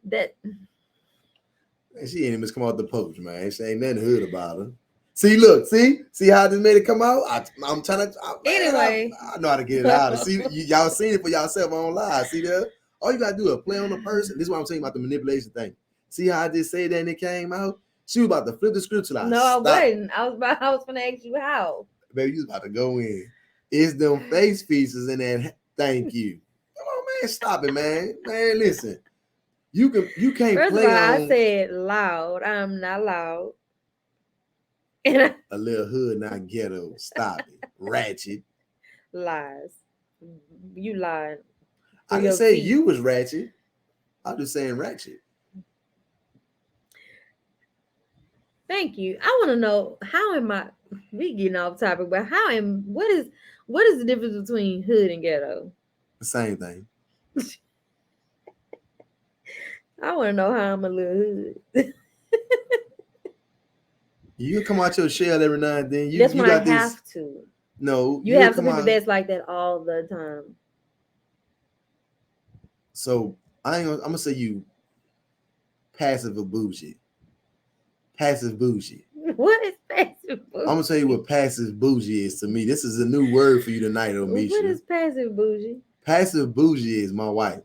That Man, she ain't even come out the poach, man. She ain't nothing hood about her. See, look, see how I just made it come out. I'm trying to, anyway. I know how to get it out. See, y'all seen it for yourself on live. See there? All you gotta do is play on the person. This is what I'm saying about the manipulation thing. See how I just said that and it came out? She was about to flip the script till I No, I stopped. wasn't. I was gonna ask you how. Baby, you was about to go in. It's them face pieces and that thank you. Come on, man. Stop it, man. Man, listen. You can't First of play all, I on said loud. I'm not loud. And I, a little hood, not ghetto. Stop it. Ratchet. lies. You lied I through didn't your say teeth. you was ratchet. I'm just saying ratchet. Thank you. I want to know how am I? We getting off topic, but how am? What is the difference between hood and ghetto? The same thing. I want to know how I'm a little hood. You come out your shell every now and then. That's You when I got this. have to. No, You you'll have some come people out. that's like that all the time. So I'm gonna say you passive or bougie. Passive bougie. What is passive I'm gonna tell you bougie? what passive bougie is to me. This is a new word for you tonight, What Omisha. is passive bougie? Passive bougie is my wife.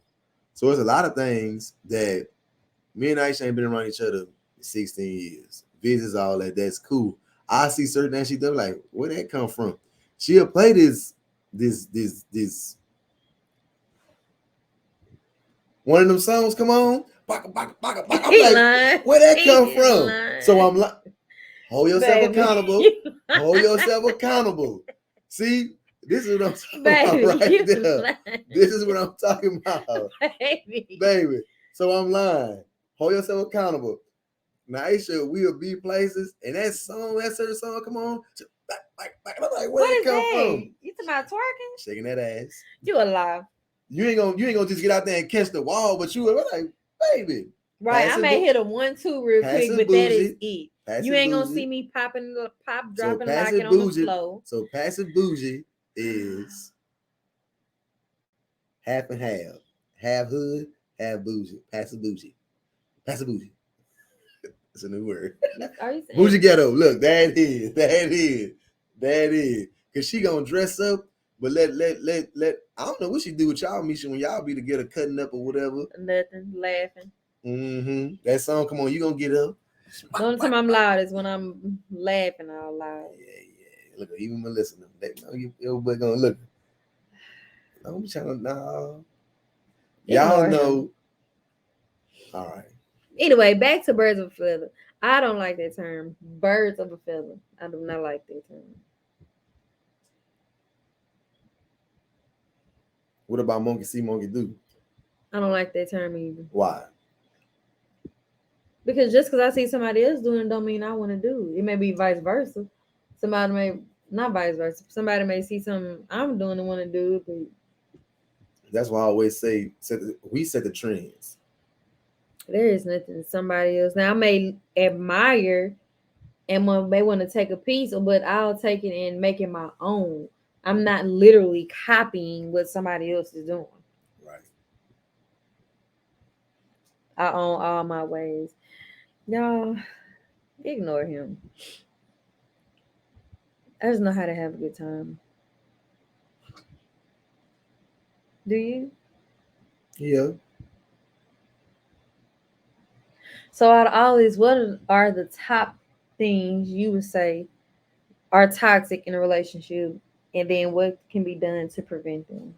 So it's a lot of things that me and Aisha ain't been around each other 16 years. Visits, all that. That's cool. I see certain things she does, like, where that come from? She'll play this one of them songs come on. Baka, baka, baka, baka. I'm He like, lying. where that He come is from? So lying. I'm like, hold yourself Baby. accountable. You Hold yourself accountable. See, this is what I'm talking about Baby, right you there. lying. This is what I'm talking about, Baby. baby. So I'm lying. Hold yourself accountable. Now, Aisha, we'll be places, and that certain song, come on. I'm like, where What it is come that? from? You talking about twerking? Shaking that ass. You a lie. You ain't gonna just get out there and catch the wall, but you were like, baby, Right, I passive, may hit a 1-2 real quick, passive but that is bougie, it. You passive ain't gonna bougie. see me pop, So dropping, locking passive on the bougie. floor. So passive bougie is half and half hood, half bougie, passive bougie, passive bougie. It's a new word. Are you Bougie saying? ghetto. Look, that is. Cause she gonna dress up, but let. I don't know what she do with y'all, Misha, when y'all be together cutting up or whatever. Nothing, laughing. Mm-hmm. That song, come on, you gonna get up. The only time I'm loud is when I'm laughing out loud. Yeah. Look, even Melissa, they know everybody gonna look. I'm trying to no. Y'all Ignore him. know. All right. Anyway, back to birds of a feather. I don't like that term. Birds of a feather. I do not like that term. What about monkey see, monkey do? I don't like that term either. Why? Because just because I see somebody else doing it don't mean I want to do. It may be vice versa. Somebody may not vice versa. Somebody may see something I'm doing and want to do it, but That's why I always say we set the trends. there is nothing somebody else. Now I may admire and may want to take a piece, but I'll take it and make it my own. I'm not literally copying what somebody else is doing. Right. I own all my ways. Y'all, Ignore him. I just know how to have a good time. Do you? Yeah. So out of all this, what are the top things you would say are toxic in a relationship, and then what can be done to prevent them?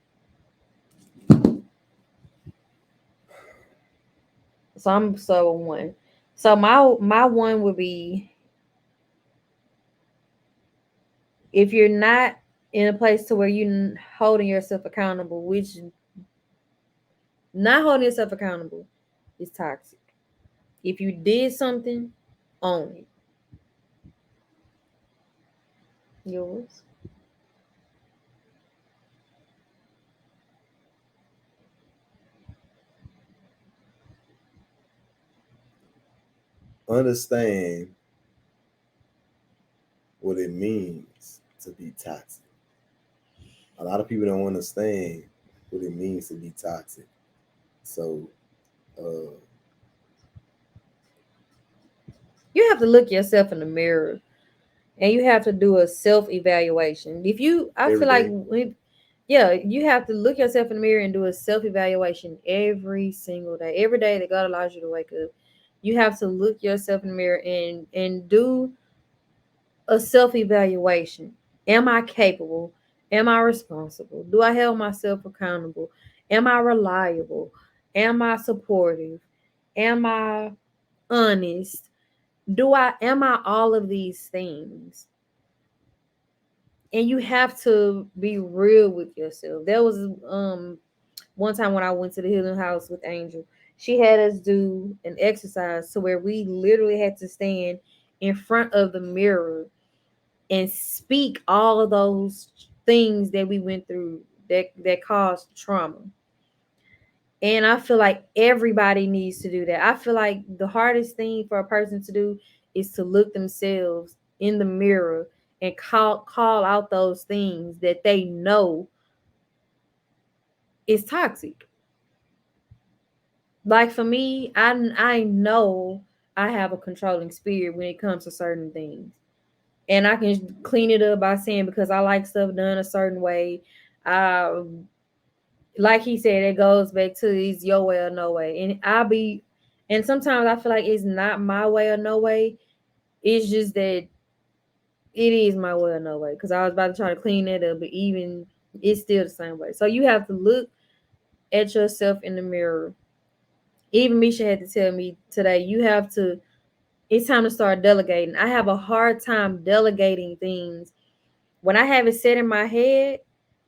So I'm so one. So my one would be if you're not in a place to where you holding yourself accountable, which not holding yourself accountable is toxic. If you did something, own it. Yours. Understand what it means to be toxic. A lot of people don't understand what it means to be toxic. So, uh, You have to look yourself in the mirror and you have to do a self evaluation. If you, I every feel like, day, yeah, you have to look yourself in the mirror and do a self evaluation every single day. Every day that God allows you to wake up, you have to look yourself in the mirror and do a self evaluation. Am I capable? Am I responsible? Do I hold myself accountable? Am I reliable? Am I supportive? Am I honest? Do I am I all of these things? And you have to be real with yourself. There was one time when I went to the healing house with Angel. She had us do an exercise to where we literally had to stand in front of the mirror and speak all of those things that we went through that caused trauma. And I feel like everybody needs to do that. I feel like the hardest thing for a person to do is to look themselves in the mirror and call out those things that they know is toxic. Like for me, I know I have a controlling spirit when it comes to certain things. And I can clean it up by saying because I like stuff done a certain way. I like he said, it goes back to it's your way or no way. And sometimes I feel like it's not my way or no way. It's just that it is my way or no way. Because I was about to try to clean it up, but even it's still the same way. So you have to look at yourself in the mirror. Even Misha had to tell me today, it's time to start delegating. I have a hard time delegating things. When I have it set in my head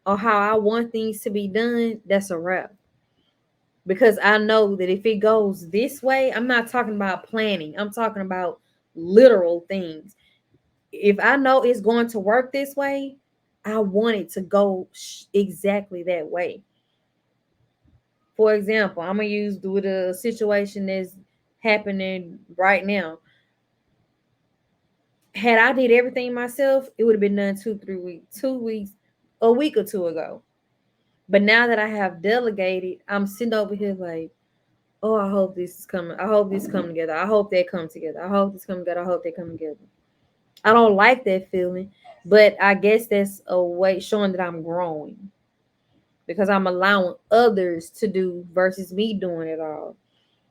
on how I want things to be done, that's a wrap. Because I know that if it goes this way, I'm not talking about planning. I'm talking about literal things. If I know it's going to work this way, I want it to go exactly that way. For example, I'm gonna use with a situation that's happening right now. Had I did everything myself, it would have been done 2, 3 weeks, 2 weeks, a week or two ago. But now that I have delegated, I'm sitting over here like, oh, I hope this is coming. I hope this come together. I hope they come together. I hope this come together. I hope they come together. I don't like that feeling, but I guess that's a way showing that I'm growing because I'm allowing others to do versus me doing it all.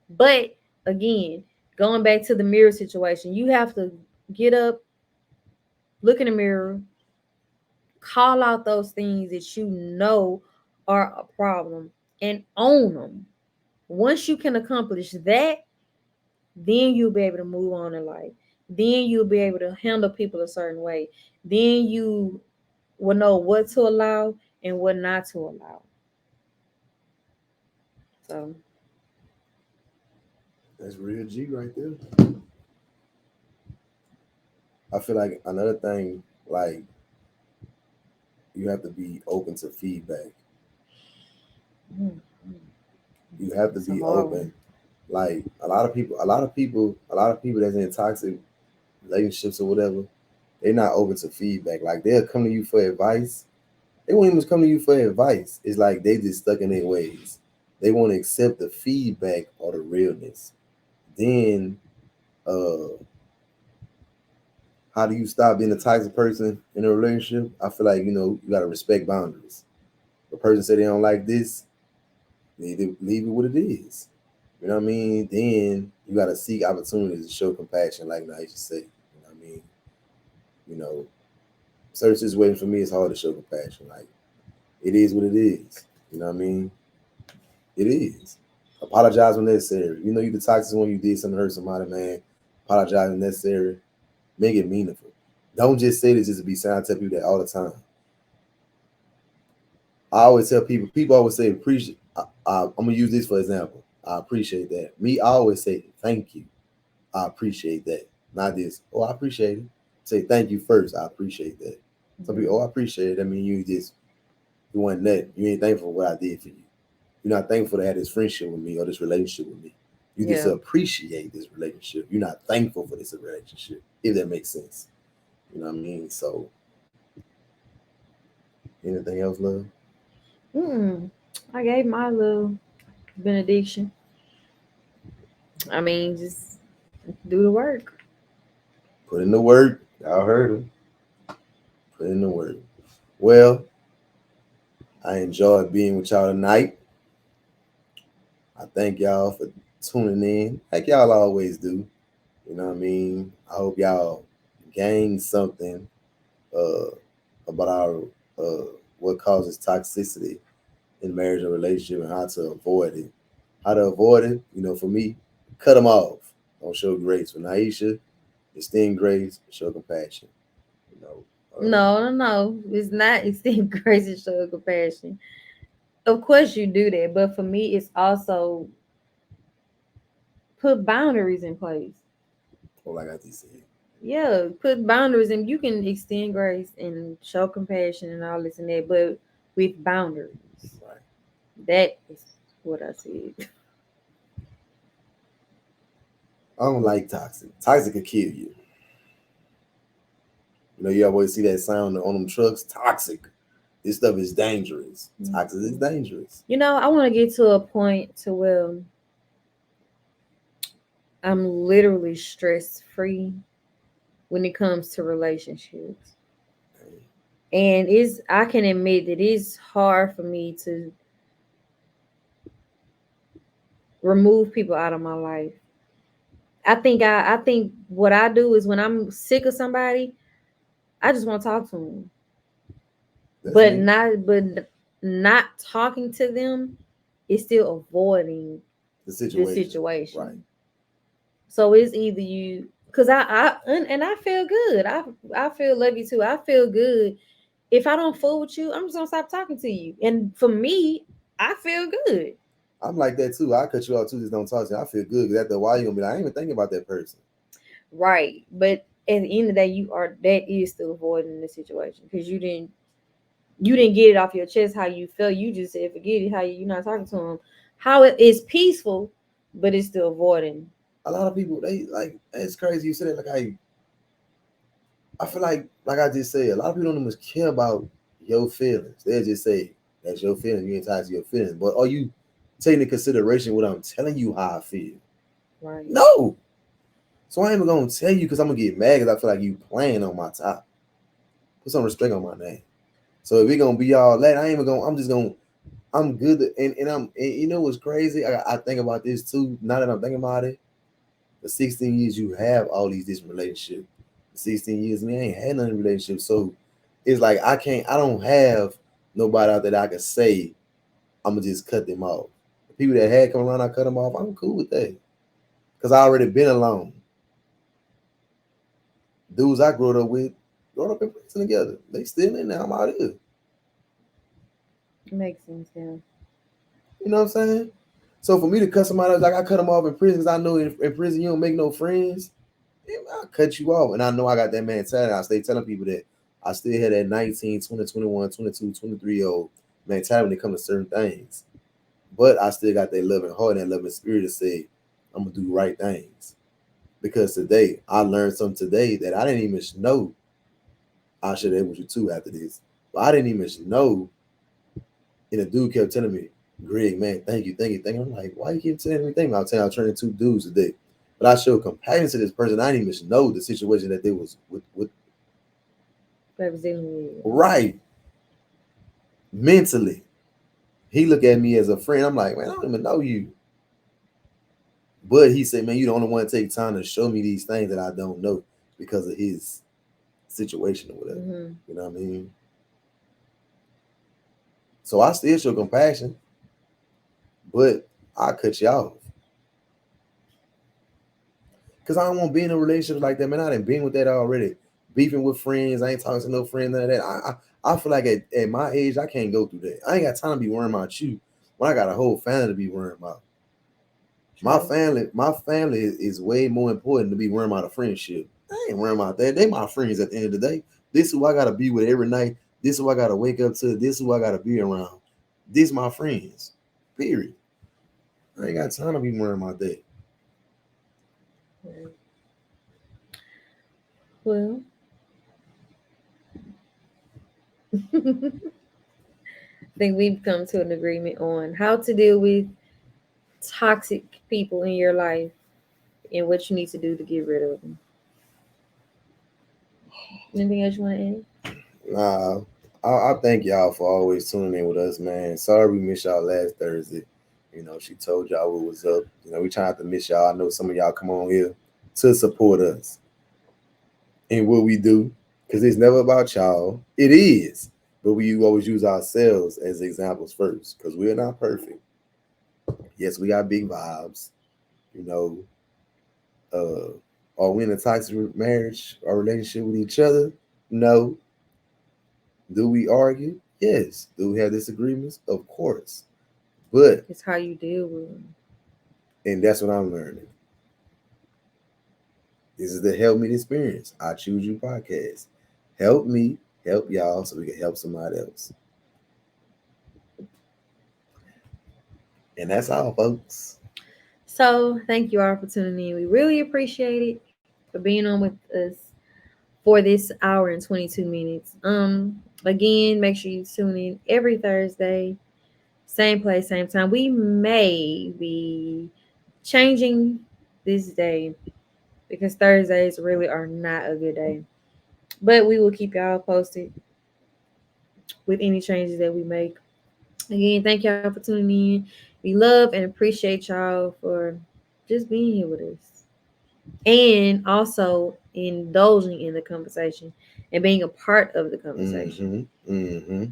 But again, going back to the mirror situation, you have to get up, look in the mirror, call out those things that you know are a problem and own them. Once you can accomplish that, then you'll be able to move on in life. Then you'll be able to handle people a certain way. Then you will know what to allow and what not to allow. So that's real G right there. I feel like another thing, like you have to be open to feedback. mm, You have to it's a be hard open. one. Like a lot of people that's in toxic relationships or whatever, they're not open to feedback. Like they'll come to you for advice. They won't even come to you for advice. It's like they just stuck in their ways. They won't accept the feedback or the realness. Then uh How do you stop being a toxic person in a relationship? I feel like you gotta respect boundaries. If a person say they don't like this, leave it what it is. You know what I mean? Then you gotta seek opportunities to show compassion, like Naisha said. You know what I mean? You know, certain situations for me it's hard to show compassion. Like it is what it is. You know what I mean? It is. Apologize when necessary. You know you the toxic when you did something to hurt somebody, man. Apologize when necessary. Make it meaningful. Don't just say this just to be saying. I tell people that all the time. I always tell people. People always say appreciate. I'm gonna use this for example. I appreciate that. Me, I always say thank you. I appreciate that. Not this. Oh, I appreciate it. Say thank you first. I appreciate that. Some people, Mhm. oh, I appreciate it. I mean, you want that. You ain't thankful for what I did for you. You're not thankful to have this friendship with me or this relationship with me. You just Yeah. appreciate this relationship. You're not thankful for this relationship, if that makes sense. You know what I mean? So, anything else, love? Mm. I gave my little benediction. I mean, just do the work. Put in the work. Y'all heard him. Put in the work. Well, I enjoyed being with y'all tonight. I thank y'all for tuning in, like y'all always do. You know what I mean? I hope y'all gain something uh, about our what causes toxicity in marriage or relationship and how to avoid it. How to avoid it, for me, cut them off. Don't show grace. For Naisha, extend grace, show compassion. You know, No, no, no. It's not extend grace and show compassion. Of course you do that, but for me, it's also put boundaries in place. like I just said, Yeah, put boundaries, and you can extend grace and show compassion and all this and that, but with boundaries. right? That is what I said. I don't like toxic. Toxic could kill you. You always see that sound on them trucks. Toxic. This stuff is dangerous. Toxic is dangerous. I want to get to a point to where I'm literally stress free when it comes to relationships. And I can admit that it's hard for me to remove people out of my life. I think what I do is when I'm sick of somebody, I just want to talk to them. That's But me. not talking to them is still avoiding The the situation. Right. situation. So it's either you, because and I feel good. I feel love you too. I feel good. If I don't fool with you, I'm just gonna stop talking to you. And for me, I feel good. I'm like that too. I cut you off too. Just don't talk to you. I feel good because after a while you're gonna be like, I ain't even thinking about that person. Right. But at the end of the day, that is still avoiding the situation because you didn't get it off your chest how you felt. You just said forget it. How you're not talking to him. How it is peaceful, but it's still avoiding. A lot of people, they like it's crazy. You said it like I feel like I just said, a lot of people don't much care about your feelings. They'll just say that's your feelings. You ain't tied to your feelings. But are you taking into consideration what I'm telling you how I feel? Right. No. So I ain't even gonna tell you because I'm gonna get mad because I feel like you playing on my top. Put some respect on my name. So if we gonna be all that, I ain't even gonna. I'm just gonna. I'm good, and you know what's crazy? I think about this too. Now that I'm thinking about it, the 16 years you have all these different relationships. The 16 years me, I ain't had none relationships. So it's like I don't have nobody out there that I can say I'm gonna just cut them off. The people that had come around, I cut them off. I'm cool with that because I already been alone. Dudes I grew up with, growing up in prison together. They still in there. I'm out here. Makes sense, yeah. You know what I'm saying? So for me to cut somebody else, like I cut them off in prison, because I know in prison you don't make no friends. I'll cut you off. And I know I got that mentality. I stay telling people that I still had that 19, 20, 21, 22, 23 year old mentality when it comes to certain things. But I still got that loving heart and that loving spirit to say, I'm going to do the right things. Because today, I learned something today that I didn't even know I should have able to too after this. But I didn't even know. And the dude kept telling me, Greg, man, thank you, thank you, thank you. I'm like, why you keep telling me thank you? I was telling you I was training two dudes today. But I showed compassion to this person. I didn't even know the situation that they was with That was dealing with. right mentally. He looked at me as a friend. I'm like, man, I don't even know you. But he said, man, you the only one to take time to show me these things that I don't know because of his situation or whatever. Mm-hmm. You know what I mean? So I still show compassion, but I cut you off. Because I don't want to be in a relationship like that, man. I done been with that already. Beefing with friends. I ain't talking to no friend, none of that. I feel like at my age, I can't go through that. I ain't got time to be worrying about you when I got a whole family to be worrying about. True. My family is way more important to be worrying about a friendship. I ain't worrying about that. They my friends at the end of the day. This is who I gotta be with every night. This is who I gotta wake up to. This is who I gotta be around. These my friends. Period. I ain't got time to be worrying about that. Right. Well, I think we've come to an agreement on how to deal with toxic people in your life and what you need to do to get rid of them. Anything else you want to add? Nah, I thank y'all for always tuning in with us, man. Sorry we missed y'all last Thursday. You know, she told y'all what was up. You know, we trying not to miss y'all. I know some of y'all come on here to support us in what we do, because it's never about y'all. It is, but we always use ourselves as examples first, because we're not perfect. Yes, we got big vibes. You know, are we in a toxic marriage or relationship with each other? No. Do we argue? Yes. Do we have disagreements? Of course. But, It's how you deal with them. and that's what I'm learning. This is the Help Me Experience. I Choose You podcast. Help me, help y'all so we can help somebody else. And that's all, folks. So, thank you all for tuning in. We really appreciate it for being on with us for this hour and 22 minutes. Again, make sure you tune in every Thursday, same place, same time. We may be changing this day because Thursdays really are not a good day. But we will keep y'all posted with any changes that we make. Again, thank y'all for tuning in. We love and appreciate y'all for just being here with us and also indulging in the conversation and being a part of the conversation. Mm-hmm. Mm-hmm.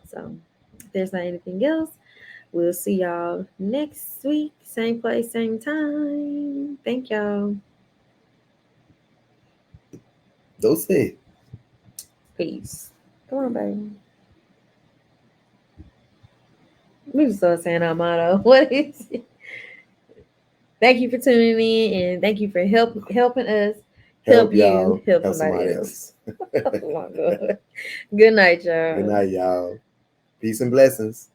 So, if there's not anything else, we'll see y'all next week. Same place, same time. Thank y'all. Those say. Peace. Come on, baby. We just start saying our motto. What is it? Thank you for tuning in and thank you for helping us Help help you y'all, help help somebody somebody else. else. Oh my god. Good night, Good y'all. night, y'all. Peace and blessings.